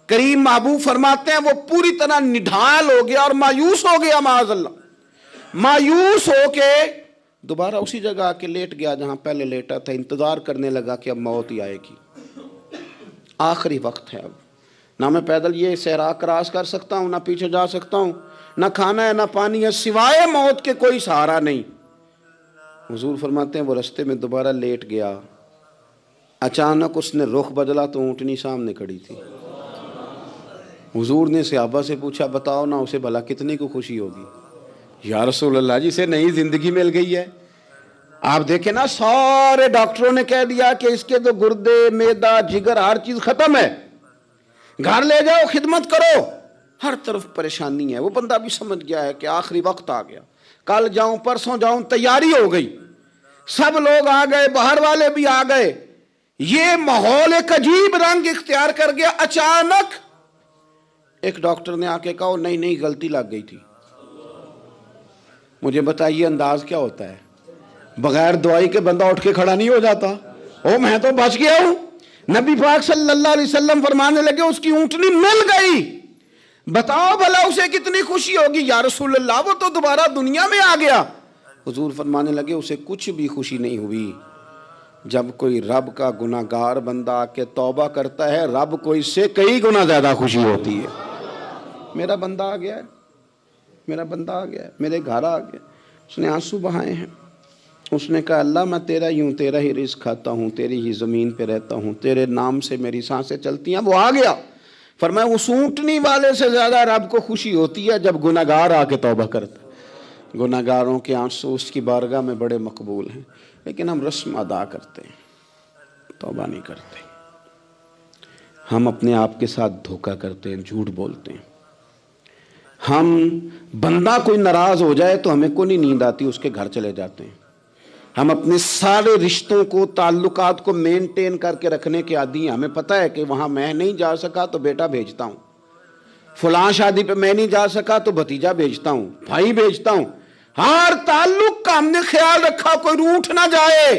کریم محبوب فرماتے ہیں وہ پوری طرح نڈھال ہو گیا اور مایوس ہو گیا، معاذ اللہ، مایوس ہو کے دوبارہ اسی جگہ آ کے لیٹ گیا جہاں پہلے لیٹا تھا، انتظار کرنے لگا کہ اب موت ہی آئے گی، آخری وقت ہے، اب نہ میں پیدل یہ صحرا کراس کر سکتا ہوں، نہ پیچھے جا سکتا ہوں، نہ کھانا ہے نہ پانی ہے، سوائے موت کے کوئی سہارا نہیں۔ حضور فرماتے ہیں وہ رستے میں دوبارہ لیٹ گیا، اچانک اس نے رخ بدلا تو اونٹنی سامنے کھڑی تھی۔ حضور نے صحابہ سے پوچھا بتاؤ نا اسے بھلا کتنے کو خوشی ہوگی؟ یا رسول اللہ جسے نئی زندگی مل گئی ہے۔ آپ دیکھیں نا سارے ڈاکٹروں نے کہہ دیا کہ اس کے تو گردے معدہ جگر ہر چیز ختم ہے، گھر لے جاؤ خدمت کرو، ہر طرف پریشانی ہے۔ وہ بندہ بھی سمجھ گیا ہے کہ آخری وقت آ گیا، کل جاؤں پرسوں جاؤں، تیاری ہو گئی، سب لوگ آ گئے، باہر والے بھی آ گئے، یہ ماحول ایک عجیب رنگ اختیار کر گیا۔ اچانک ایک ڈاکٹر نے آ کے کہا نہیں غلطی لگ گئی تھی۔ مجھے بتائیے انداز کیا ہوتا ہے؟ بغیر دوائی کے بندہ اٹھ کے کھڑا نہیں ہو جاتا، او میں تو بچ گیا ہوں۔ نبی پاک صلی اللہ علیہ وسلم فرمانے لگے اس کی اونٹنی مل گئی، بتاؤ بھلا اسے کتنی خوشی ہوگی؟ یا رسول اللہ وہ تو دوبارہ دنیا میں آ گیا۔ حضور فرمانے لگے اسے کچھ بھی خوشی نہیں ہوئی۔ جب کوئی رب کا گناہ گار بندہ آ کے توبہ کرتا ہے، رب کو اس سے کئی گنا زیادہ خوشی ہوتی ہے۔ میرا بندہ آ گیا ہے، میرا بندہ آ گیا ہے، میرے گھر آ گیا۔ اس نے آنسو بہائے ہیں، اس نے کہا اللہ میں تیرا ہی ہوں، تیرا ہی رزق کھاتا ہوں، تیری ہی زمین پہ رہتا ہوں، تیرے نام سے میری سانسیں چلتی ہیں۔ وہ آ گیا۔ فرمایا اس اونٹنی والے سے زیادہ رب کو خوشی ہوتی ہے جب گناہگار آ کے توبہ کرتا ہے۔ گناہگاروں کے آنسو اس کی بارگاہ میں بڑے مقبول ہیں، لیکن ہم رسم ادا کرتے ہیں، توبہ نہیں کرتے۔ ہم اپنے آپ کے ساتھ دھوکہ کرتے ہیں، جھوٹ بولتے ہیں۔ ہم بندہ کوئی ناراض ہو جائے تو ہمیں کو نہیں نیند آتی، اس کے گھر چلے جاتے ہیں۔ ہم اپنے سارے رشتوں کو تعلقات کو مینٹین کر کے رکھنے کے عادی ہیں۔ ہمیں پتہ ہے کہ وہاں میں نہیں جا سکا تو بیٹا بھیجتا ہوں، فلاں شادی پہ میں نہیں جا سکا تو بھتیجا بھیجتا ہوں، بھائی بھیجتا ہوں، ہر تعلق کا ہم نے خیال رکھا کوئی روٹھ نہ جائے۔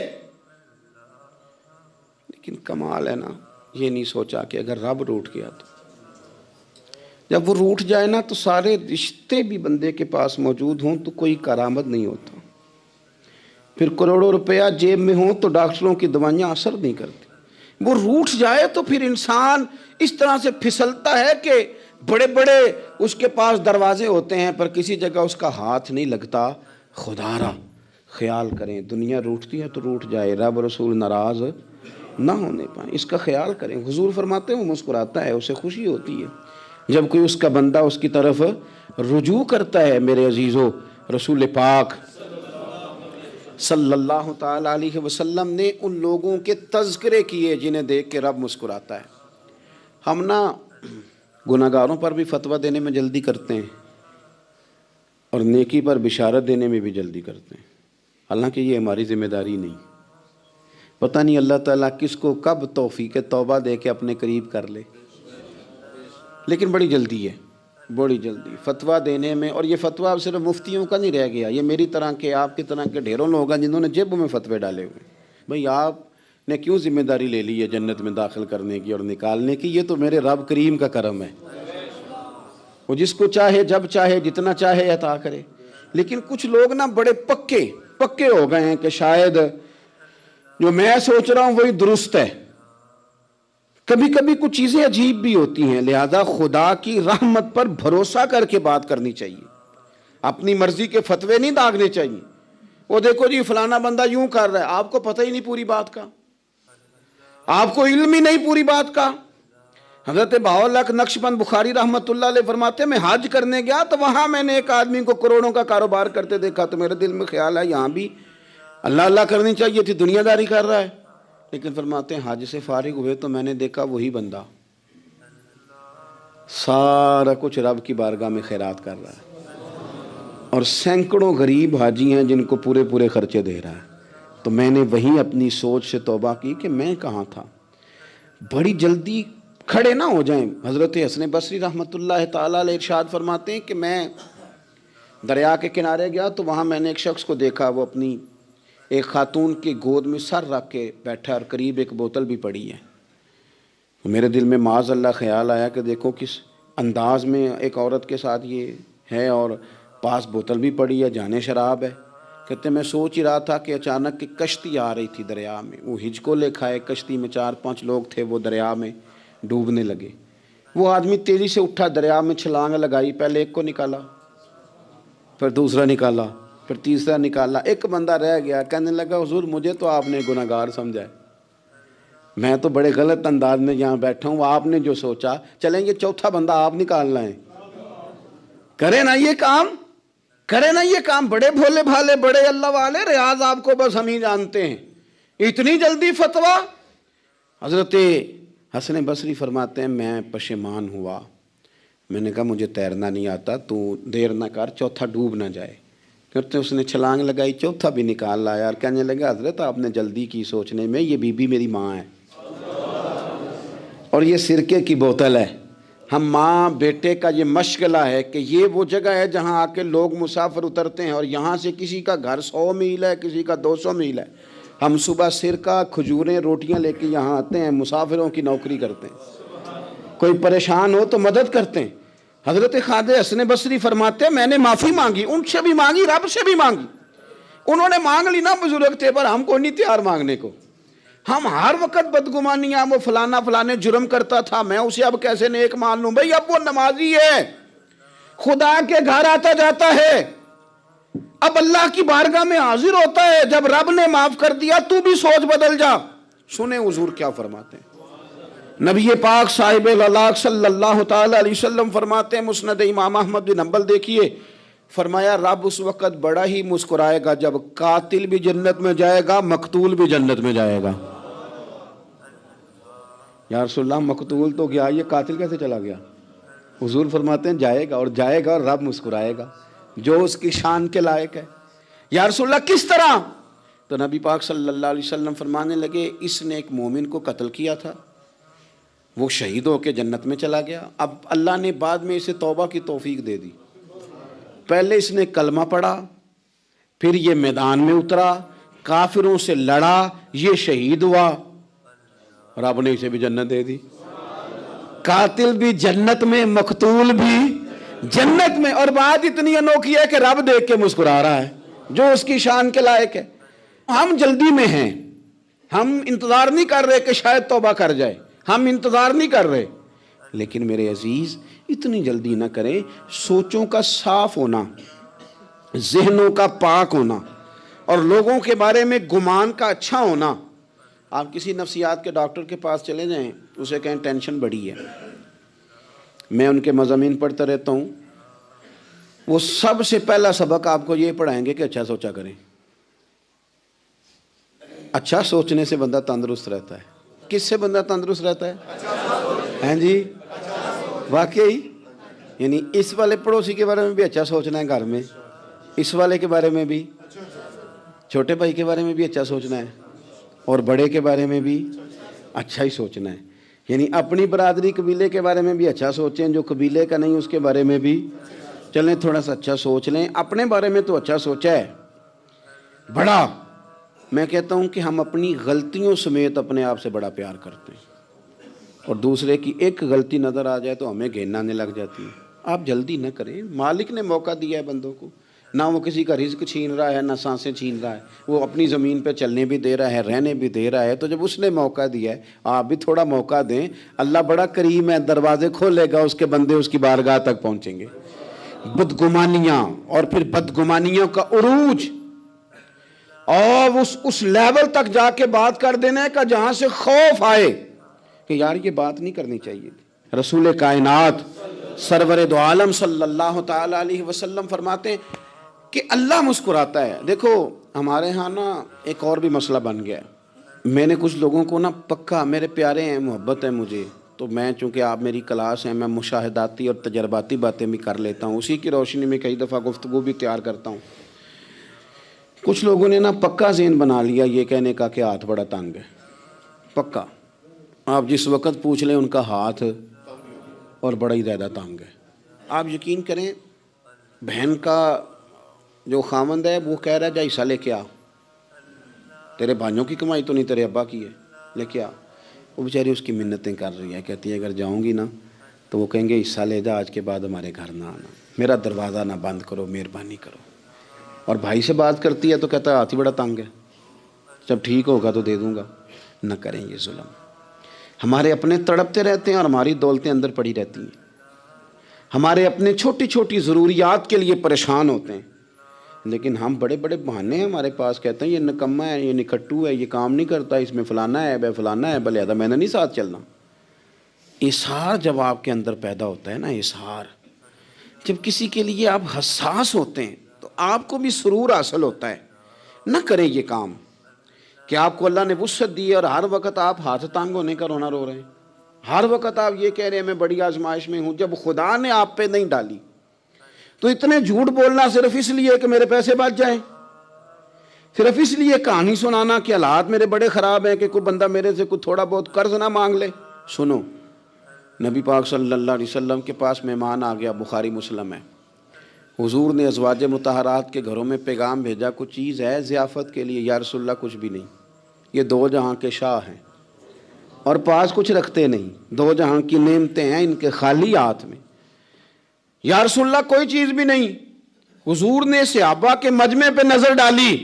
لیکن کمال ہے نا، یہ نہیں سوچا کہ اگر رب روٹھ گیا تو جب وہ روٹھ جائے نا تو سارے رشتے بھی بندے کے پاس موجود ہوں تو کوئی کارآمد نہیں ہوتا، پھر کروڑوں روپیہ جیب میں ہوں تو ڈاکٹروں کی دوائیاں اثر نہیں کرتی۔ وہ روٹھ جائے تو پھر انسان اس طرح سے پھسلتا ہے کہ بڑے بڑے اس کے پاس دروازے ہوتے ہیں پر کسی جگہ اس کا ہاتھ نہیں لگتا۔ خدا را خیال کریں، دنیا روٹھتی ہے تو روٹھ جائے، رب رسول ناراض نہ ہونے پائیں، اس کا خیال کریں۔ حضور فرماتے ہیں وہ مسکراتا ہے، اسے خوشی ہوتی ہے جب کوئی اس کا بندہ اس کی طرف رجوع کرتا ہے۔ میرے عزیزو، رسول پاک صلی اللہ تعالی علیہ وسلم نے ان لوگوں کے تذکرے کیے جنہیں دیکھ کے رب مسکراتا ہے۔ ہم نا گناہگاروں پر بھی فتویٰ دینے میں جلدی کرتے ہیں اور نیکی پر بشارت دینے میں بھی جلدی کرتے ہیں، حالانکہ یہ ہماری ذمہ داری نہیں۔ پتہ نہیں اللہ تعالیٰ کس کو کب توفیق توبہ دے کے اپنے قریب کر لے، لیکن بڑی جلدی ہے، بڑی جلدی فتویٰ دینے میں۔ اور یہ فتویٰ صرف مفتیوں کا نہیں رہ گیا، یہ میری طرح کے آپ کی طرح کے ڈھیروں لوگ ہیں جنہوں نے جیبوں میں فتوے ڈالے ہوئے۔ بھئی آپ نے کیوں ذمہ داری لے لی ہے جنت میں داخل کرنے کی اور نکالنے کی؟ یہ تو میرے رب کریم کا کرم ہے، وہ جس کو چاہے جب چاہے جتنا چاہے عطا کرے۔ لیکن کچھ لوگ نا بڑے پکے ہو گئے ہیں کہ شاید جو میں سوچ رہا ہوں وہی درست ہے۔ کبھی کبھی کچھ چیزیں عجیب بھی ہوتی ہیں، لہذا خدا کی رحمت پر بھروسہ کر کے بات کرنی چاہیے، اپنی مرضی کے فتوے نہیں داغنے چاہیے۔ وہ دیکھو جی فلانا بندہ یوں کر رہا ہے، آپ کو پتہ ہی نہیں پوری بات کا، آپ کو علم ہی نہیں پوری بات کا۔ حضرت بہاءاللہ نقشبند بخاری رحمۃ اللہ علیہ فرماتے ہیں میں حج کرنے گیا تو وہاں میں نے ایک آدمی کو کروڑوں کا کاروبار کرتے دیکھا تو میرے دل میں خیال ہے یہاں بھی اللہ اللہ کرنی چاہیے تھی، دنیا داری کر رہا ہے۔ لیکن فرماتے ہیں حج سے فارغ ہوئے تو میں نے دیکھا وہی بندہ سارا کچھ رب کی بارگاہ میں خیرات کر رہا ہے، اور سینکڑوں غریب حاجی ہیں جن کو پورے خرچے دے رہا ہے۔ تو میں نے وہیں اپنی سوچ سے توبہ کی کہ میں کہاں تھا، بڑی جلدی کھڑے نہ ہو جائیں۔ حضرت حسن بصری رحمۃ اللہ تعالیٰ علیہ ارشاد فرماتے ہیں کہ میں دریا کے کنارے گیا تو وہاں میں نے ایک شخص کو دیکھا، وہ اپنی ایک خاتون کی گود میں سر رکھ کے بیٹھا اور قریب ایک بوتل بھی پڑی ہے۔ میرے دل میں معاذ اللہ خیال آیا کہ دیکھو کس انداز میں ایک عورت کے ساتھ یہ ہے، اور پاس بوتل بھی پڑی ہے، جانے شراب ہے۔ کہتے میں سوچ ہی رہا تھا کہ اچانک ایک کشتی آ رہی تھی دریا میں، وہ ہچکو لے کھائے، کشتی میں 4-5 لوگ تھے، وہ دریا میں ڈوبنے لگے۔ وہ آدمی تیزی سے اٹھا، دریا میں چھلانگ لگائی، پہلے ایک کو نکالا، پھر دوسرا نکالا، پھر تیسرا نکالا، ایک بندہ رہ گیا۔ کہنے لگا حضور مجھے تو آپ نے گناہگار سمجھا ہے، میں تو بڑے غلط انداز میں یہاں بیٹھا ہوں، آپ نے جو سوچا، چلیں یہ چوتھا بندہ آپ نکالنا ہے، کرے نا یہ کام، کرے نا یہ کام۔ بڑے بھولے بھالے، بڑے اللہ والے، ریاض آپ کو بس ہم ہی جانتے ہیں، اتنی جلدی فتویٰ۔ حضرت حسن بصری فرماتے ہیں میں پشیمان ہوا، میں نے کہا مجھے تیرنا نہیں آتا، تو دیر نہ کر، چوتھا ڈوب نہ جائے۔ کرتے اس نے چھلانگ لگائی، چوتھا بھی نکال لایا، اور کہنے لگا حضرت آپ نے جلدی کی سوچنے میں، یہ بی بی میری ماں ہے اور یہ سرکے کی بوتل ہے۔ ہم ماں بیٹے کا یہ مشغلہ ہے کہ یہ وہ جگہ ہے جہاں آ کے لوگ مسافر اترتے ہیں، اور یہاں سے کسی کا گھر 100 میل ہے، کسی کا 200 میل ہے۔ ہم صبح سرکہ، کھجوریں، روٹیاں لے کے یہاں آتے ہیں، مسافروں کی نوکری کرتے ہیں، کوئی پریشان ہو تو مدد کرتے ہیں۔ حضرت خواجہ حسن بصری فرماتے ہیں میں نے معافی مانگی، ان سے بھی مانگی، رب سے بھی مانگی۔ انہوں نے مانگ لی نا، بزرگ تھے، پر ہم کو نہیں تیار مانگنے کو۔ ہم ہر وقت بدگمانیاں، وہ فلانا فلانے جرم کرتا تھا، میں اسے اب کیسے نیک مان لوں؟ بھئی اب وہ نمازی ہے، خدا کے گھر آتا جاتا ہے، اب اللہ کی بارگاہ میں حاضر ہوتا ہے، جب رب نے معاف کر دیا تو بھی سوچ بدل جا۔ سنیں حضور کیا فرماتے ہیں۔ نبی پاک صاحب العلاق صلی اللہ تعالی علیہ وسلم فرماتے ہیں، مسند امام احمد بن حنبل دیکھیے، فرمایا رب اس وقت بڑا ہی مسکرائے گا جب قاتل بھی جنت میں جائے گا، مقتول بھی جنت میں جائے گا۔ یا رسول اللہ مقتول تو گیا، یہ قاتل کیسے چلا گیا؟ حضور فرماتے ہیں جائے گا، اور جائے گا اور رب مسکرائے گا، جو اس کی شان کے لائق ہے۔ یا رسول اللہ کس طرح؟ تو نبی پاک صلی اللہ علیہ وسلم فرمانے لگے اس نے ایک مومن کو قتل کیا تھا، وہ شہید ہو کے جنت میں چلا گیا، اب اللہ نے بعد میں اسے توبہ کی توفیق دے دی۔ پہلے اس نے کلمہ پڑھا، پھر یہ میدان میں اترا، کافروں سے لڑا، یہ شہید ہوا، رب نے اسے بھی جنت دے دی۔ قاتل بھی جنت میں، مقتول بھی جنت میں، اور بات اتنی انوکھی ہے کہ رب دیکھ کے مسکرا رہا ہے، جو اس کی شان کے لائق ہے۔ ہم جلدی میں ہیں، ہم انتظار نہیں کر رہے کہ شاید توبہ کر جائے، ہم انتظار نہیں کر رہے، لیکن میرے عزیز اتنی جلدی نہ کریں۔ سوچوں کا صاف ہونا، ذہنوں کا پاک ہونا، اور لوگوں کے بارے میں گمان کا اچھا ہونا۔ آپ کسی نفسیات کے ڈاکٹر کے پاس چلے جائیں، اسے کہیں ٹینشن بڑی ہے، میں ان کے مضامین پڑھتا رہتا ہوں، وہ سب سے پہلا سبق آپ کو یہ پڑھائیں گے کہ اچھا سوچا کریں۔ اچھا سوچنے سے بندہ تندرست رہتا ہے۔ کس سے بندہ تندرست رہتا ہے؟ ہیں جی واقعی، یعنی اس والے پڑوسی کے بارے میں بھی اچھا سوچنا ہے گھر میں، اس والے کے بارے میں بھی، چھوٹے بھائی کے بارے میں بھی اچھا سوچنا ہے، اور بڑے کے بارے میں بھی اچھا ہی سوچنا ہے۔ یعنی اپنی برادری قبیلے کے بارے میں بھی اچھا سوچیں، جو قبیلے کا نہیں اس کے بارے میں بھی چلیں تھوڑا سا اچھا سوچ لیں۔ اپنے بارے میں تو اچھا سوچا ہے بڑا، میں کہتا ہوں کہ ہم اپنی غلطیوں سمیت اپنے آپ سے بڑا پیار کرتے ہیں، اور دوسرے کی ایک غلطی نظر آ جائے تو ہمیں گھن آنے لگ جاتی ہے۔ آپ جلدی نہ کریں، مالک نے موقع دیا ہے بندوں کو، نہ وہ کسی کا رزق چھین رہا ہے، نہ سانسیں چھین رہا ہے، وہ اپنی زمین پہ چلنے بھی دے رہا ہے، رہنے بھی دے رہا ہے، تو جب اس نے موقع دیا ہے آپ بھی تھوڑا موقع دیں۔ اللہ بڑا کریم ہے، دروازے کھولے گا، اس کے بندے اس کی بارگاہ تک پہنچیں گے۔ بدگمانیاں، اور پھر بدگمانیوں کا عروج، اور اس لیول تک جا کے بات کر دینے کا جہاں سے خوف آئے کہ یار یہ بات نہیں کرنی چاہیے تھی۔ رسول کائنات سرور دو عالم صلی اللہ تعالی علیہ وسلم فرماتے ہیں کہ اللہ مسکراتا ہے۔ دیکھو ہمارے ہاں نا ایک اور بھی مسئلہ بن گیا ہے، میں نے کچھ لوگوں کو نا پکا، میرے پیارے ہیں، محبت ہے مجھے، تو میں چونکہ آپ میری کلاس ہیں، میں مشاہداتی اور تجرباتی باتیں بھی کر لیتا ہوں، اسی کی روشنی میں کئی دفعہ گفتگو بھی تیار کرتا ہوں۔ کچھ لوگوں نے نا پکا ذہن بنا لیا یہ کہنے کا کہ ہاتھ بڑا تنگ ہے، پکا، آپ جس وقت پوچھ لیں ان کا ہاتھ اور بڑا ہی زیادہ تنگ ہے. آپ یقین کریں بہن کا جو خامند ہے وہ کہہ رہا ہے جا حصہ لے کے آ, تیرے بھائیوں کی کمائی تو نہیں تیرے ابا کی ہے, لے کے آ. وہ بیچاری اس کی منتیں کر رہی ہے, کہتی ہے اگر جاؤں گی نا تو وہ کہیں گے حصہ لے جا, آج کے بعد ہمارے گھر نہ آنا, میرا دروازہ نہ بند کرو, مہربانی کرو. اور بھائی سے بات کرتی ہے تو کہتا ہے ہاتھ ہی بڑا تنگ ہے, جب ٹھیک ہوگا تو دے دوں گا. نہ کریں یہ ظلم. ہمارے اپنے تڑپتے رہتے ہیں اور ہماری دولتیں اندر پڑی رہتی ہیں. ہمارے اپنے چھوٹی چھوٹی ضروریات کے لیے پریشان ہوتے ہیں, لیکن ہم بڑے بڑے بہانے ہیں ہمارے پاس, کہتے ہیں یہ نکما ہے, یہ نکھٹو ہے, یہ کام نہیں کرتا, اس میں فلانا ہے, بے فلانا ہے, بلے میں نے نہیں ساتھ چلنا. اظہار جب آپ کے اندر پیدا ہوتا ہے نا, اظہار جب کسی کے لیے آپ حساس ہوتے ہیں تو آپ کو بھی سرور حاصل ہوتا ہے. نہ کریں یہ کام کہ آپ کو اللہ نے وسعت دی ہے اور ہر وقت آپ ہاتھ تانگ ہونے کا رونا رو رہے ہیں, ہر وقت آپ یہ کہہ رہے ہیں میں بڑی آزمائش میں ہوں, جب خدا نے آپ پہ نہیں ڈالی. تو اتنے جھوٹ بولنا صرف اس لیے کہ میرے پیسے بچ جائیں, صرف اس لیے کہانی سنانا کہ حالات میرے بڑے خراب ہیں کہ کوئی بندہ میرے سے کوئی تھوڑا بہت قرض نہ مانگ لے. سنو, نبی پاک صلی اللہ علیہ وسلم کے پاس مہمان آ گیا, بخاری مسلم ہے. حضور نے ازواج مطہرات کے گھروں میں پیغام بھیجا, کچھ چیز ہے ضیافت کے لیے. یا رسول اللہ کچھ بھی نہیں, یہ دو جہاں کے شاہ ہیں اور پاس کچھ رکھتے نہیں, دو جہاں کی نعمتیں ہیں ان کے خالی ہاتھ میں. یا رسول اللہ کوئی چیز بھی نہیں. حضور نے صحابہ کے مجمع پہ نظر ڈالی,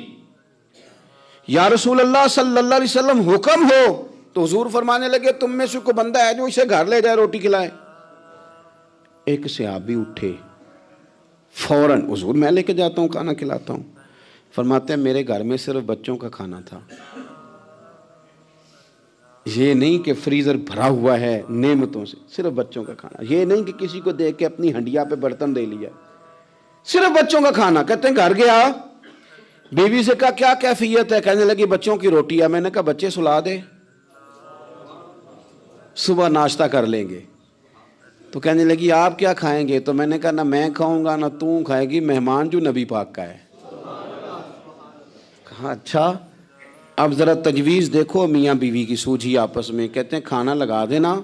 یا رسول اللہ صلی اللہ علیہ وسلم حکم ہو. تو حضور فرمانے لگے تم میں سے کوئی بندہ ہے جو اسے گھر لے جائے روٹی کھلائے. ایک صحابی اٹھے فوراً, حضور میں لے کے جاتا ہوں کھانا کھلاتا ہوں. فرماتے ہیں میرے گھر میں صرف بچوں کا کھانا تھا, یہ نہیں کہ فریزر بھرا ہوا ہے نعمتوں سے, صرف بچوں کا کھانا. یہ نہیں کہ کسی کو دیکھ کے اپنی ہنڈیا پہ برتن دے لیا, صرف بچوں کا کھانا. کہتے ہیں گھر گیا, بیوی سے کہا کیا کیفیت ہے, کہنے لگی بچوں کی روٹی ہے. میں نے کہا بچے سلا دے, صبح ناشتہ کر لیں گے. تو کہنے لگی آپ کیا کھائیں گے؟ تو میں نے کہا نہ میں کھاؤں گا نہ تو کھائے گی, مہمان جو نبی پاک کا ہے. کہا اچھا, اب ذرا تجویز دیکھو میاں بیوی کی سوجھی آپس میں. کہتے ہیں کھانا لگا دینا,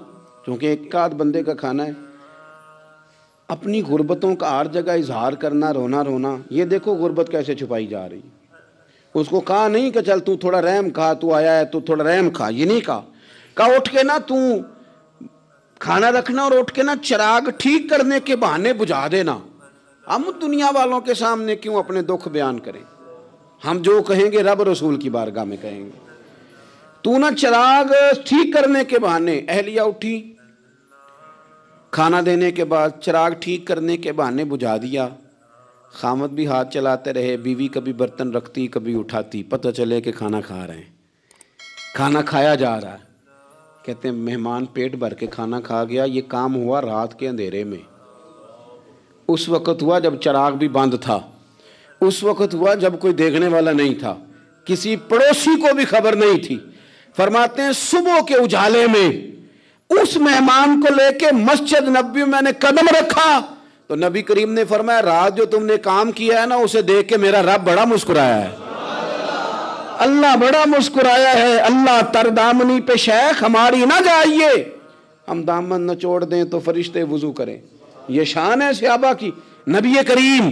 کیونکہ ایک آدھ بندے کا کھانا ہے. اپنی غربتوں کا ہر جگہ اظہار کرنا, رونا رونا. یہ دیکھو غربت کیسے چھپائی جا رہی. اس کو کہا نہیں کہ چل تو تھوڑا رحم کھا, تو آیا ہے تو تھوڑا رحم کھا, یہ نہیں کہا. کہا اٹھ کے نا تو کھانا رکھنا اور اٹھ کے نا چراغ ٹھیک کرنے کے بہانے بجھا دینا. ہم دنیا والوں کے سامنے کیوں اپنے دکھ بیان کریں؟ ہم جو کہیں گے رب رسول کی بارگاہ میں کہیں گے. تو نا چراغ ٹھیک کرنے کے بہانے. اہلیہ اٹھی, کھانا دینے کے بعد چراغ ٹھیک کرنے کے بہانے بجھا دیا. خامد بھی ہاتھ چلاتے رہے, بیوی کبھی برتن رکھتی کبھی اٹھاتی, پتہ چلے کہ کھانا کھا رہے ہیں, کھانا کھایا جا رہا ہے. کہتے ہیں مہمان پیٹ بھر کے کھانا کھا گیا. یہ کام ہوا رات کے اندھیرے میں, اس وقت ہوا جب چراغ بھی بند تھا, اس وقت ہوا جب کوئی دیکھنے والا نہیں تھا, کسی پڑوسی کو بھی خبر نہیں تھی. فرماتے ہیں صبح کے اجالے میں اس مہمان کو لے کے مسجد نبوی میں نے قدم رکھا تو نبی کریم نے فرمایا رات جو تم نے کام کیا ہے نا اسے دیکھ کے میرا رب بڑا مسکرایا ہے, اللہ بڑا مسکرایا ہے. اللہ تر دامنی پہ شیخ ہماری نہ جائیے, ہم دامن نہ چھوڑ دیں تو فرشتے وضو کریں. یہ شان ہے صحابہ کی. نبی کریم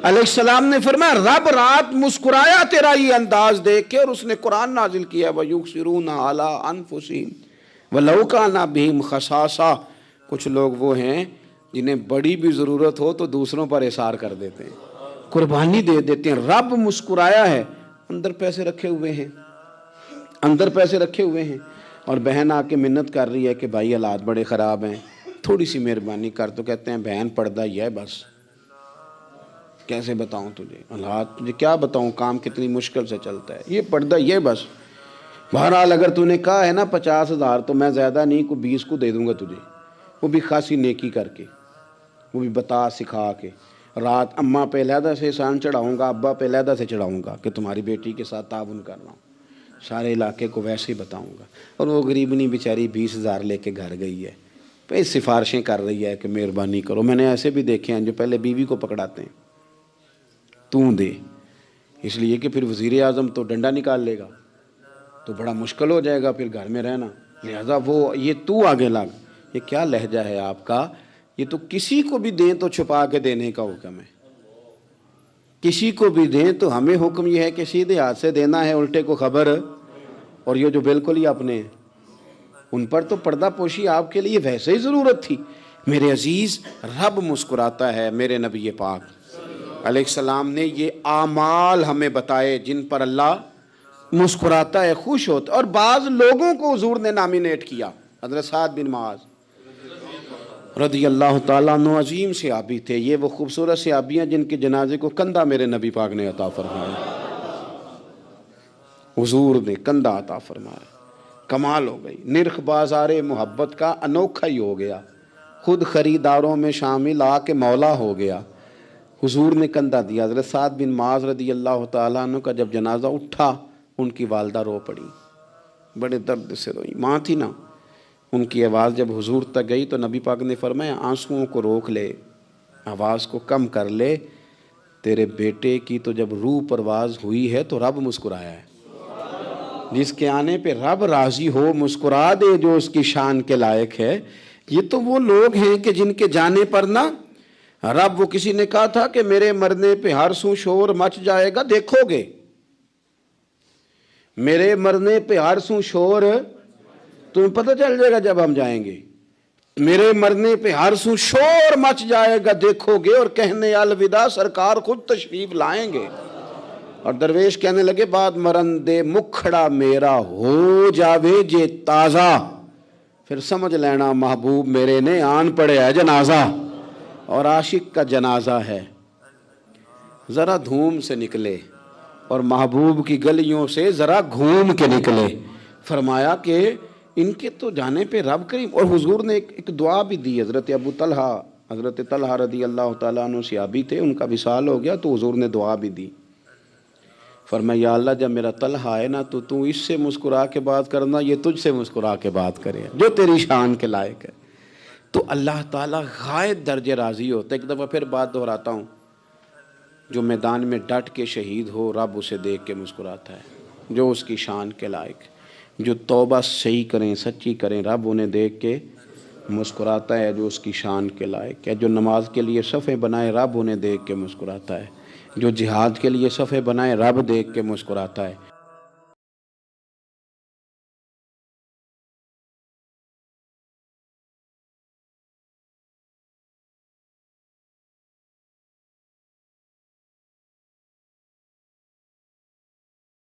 علیہ السلام نے فرمایا رب رات مسکرایا تیرا یہ انداز دیکھ کے, اور اس نے قرآن نازل کیا وَيُؤْثِرُونَ عَلَىٰ أَنفُسِهِمْ وَلَوْ كَانَ بِهِمْ خَصَاصَةٌ. کچھ لوگ وہ ہیں جنہیں بڑی بھی ضرورت ہو تو دوسروں پر اثار کر دیتے ہیں, قربانی دے دیتے ہیں. رب مسکرایا ہے, اندر پیسے رکھے ہوئے ہیں, اندر پیسے رکھے ہوئے ہیں. اور بہن آ کے منت کر رہی ہے کہ بھائی حالات بڑے خراب ہیں, تھوڑی سی مہربانی کر. تو کہتے ہیں بہن پردہ ہی ہے بس, کیسے بتاؤں تجھے حالات, تجھے کیا بتاؤں کام کتنی مشکل سے چلتا ہے, یہ پردہ یہ بس. بہرحال اگر تو نے کہا ہے نا 50,000 تو میں زیادہ نہیں کو 20 کو دے دوں گا تجھے, وہ بھی خاصی نیکی کر کے, وہ بھی بتا سکھا کے. رات اماں پہ علیحدہ سے احسان چڑھاؤں گا, ابا پہ علیحدہ سے چڑھاؤں گا کہ تمہاری بیٹی کے ساتھ تعاون کر رہا ہوں, سارے علاقے کو ویسے ہی بتاؤں گا. اور وہ غریبنی بیچاری 20,000 لے کے گھر گئی ہے, پھر سفارشیں کر رہی ہے کہ مہربانی کرو. میں نے ایسے بھی دیکھے ہیں جو پہلے بیوی کو پکڑاتے ہیں تو دے, اس لیے کہ پھر وزیر اعظم تو ڈنڈا نکال لے گا تو بڑا مشکل ہو جائے گا پھر گھر میں رہنا. لہذا وہ یہ تو آگے لگ، یہ کیا لہجہ ہے آپ کا؟ یہ تو کسی کو بھی دیں تو چھپا کے دینے کا حکم ہے، کسی کو بھی دیں تو ہمیں حکم یہ ہے کہ سیدھے ہاتھ سے دینا ہے، الٹے کو خبر۔ اور یہ جو بالکل ہی اپنے ہیں، ان پر تو پردہ پوشی آپ کے لیے ویسے ہی ضرورت تھی۔ میرے عزیز، رب مسکراتا ہے، میرے نبی پاک علیہ السلام نے یہ اعمال ہمیں بتائے جن پر اللہ مسکراتا ہے، خوش ہوتا ہے۔ اور بعض لوگوں کو حضور نے نامینیٹ کیا، حضرت سعد بن معاذ رضی اللہ تعالیٰ عنہ عظیم صحابی تھے، یہ وہ خوبصورت صحابیاں جن کے جنازے کو کندھا میرے نبی پاک نے عطا فرمایا، حضور نے کندھا عطا فرمایا۔ کمال ہو گئی، نرخ بازار محبت کا انوکھا ہی ہو گیا، خود خریداروں میں شامل آ کے مولا ہو گیا۔ حضور نے کندھا دیا۔ حضرت سعد بن معاذ رضی اللہ تعالیٰ عنہ کا جب جنازہ اٹھا، ان کی والدہ رو پڑی، بڑے درد سے روئی، ماں تھی نا۔ ان کی آواز جب حضور تک گئی تو نبی پاک نے فرمایا آنسوؤں کو روک لے، آواز کو کم کر لے، تیرے بیٹے کی تو جب روح پرواز ہوئی ہے تو رب مسکرایا ہے۔ جس کے آنے پہ رب راضی ہو، مسکرا دے جو اس کی شان کے لائق ہے۔ یہ تو وہ لوگ ہیں کہ جن کے جانے پر نہ رب، وہ کسی نے کہا تھا کہ میرے مرنے پہ ہر سو شور مچ جائے گا، دیکھو گے میرے مرنے پہ ہر سو شور، تمہیں پتہ چل جائے گا جب ہم جائیں گے، میرے مرنے پہ ہر سو شور مچ جائے گا، دیکھو گے، اور کہنے الوداع سرکار خود تشریف لائیں گے۔ اور درویش کہنے لگے بعد مرندے مکھڑا میرا ہو جاوے جے تازہ، پھر سمجھ لینا محبوب میرے نے آن پڑے ہے جنازہ۔ اور عاشق کا جنازہ ہے، ذرا دھوم سے نکلے اور محبوب کی گلیوں سے ذرا گھوم کے نکلے۔ فرمایا کہ ان کے تو جانے پہ رب کریم۔ اور حضور نے ایک دعا بھی دی۔ حضرت طلحہ رضی اللہ تعالیٰ عنہ صحابی تھے، ان کا وصال ہو گیا تو حضور نے دعا بھی دی۔ فرمایا یا اللہ جب میرا طلحہ آئے نا تو اس سے مسکرا کے بات کرنا، یہ تجھ سے مسکرا کے بات کرے جو تیری شان کے لائق ہے۔ تو اللہ تعالیٰ غائب درجے راضی ہوتا ہے۔ ایک دفعہ پھر بات دہراتا ہوں، جو میدان میں ڈٹ کے شہید ہو رب اسے دیکھ کے مسکراتا ہے، جو اس کی شان کے لائق ہے۔ جو توبہ صحیح کریں، سچی کریں، رب انہیں دیکھ کے مسکراتا ہے جو اس کی شان کے لائق ہے۔ جو نماز کے لیے صفیں بنائے رب انہیں دیکھ کے مسکراتا ہے۔ جو جہاد کے لیے صفیں بنائے رب دیکھ کے مسکراتا ہے۔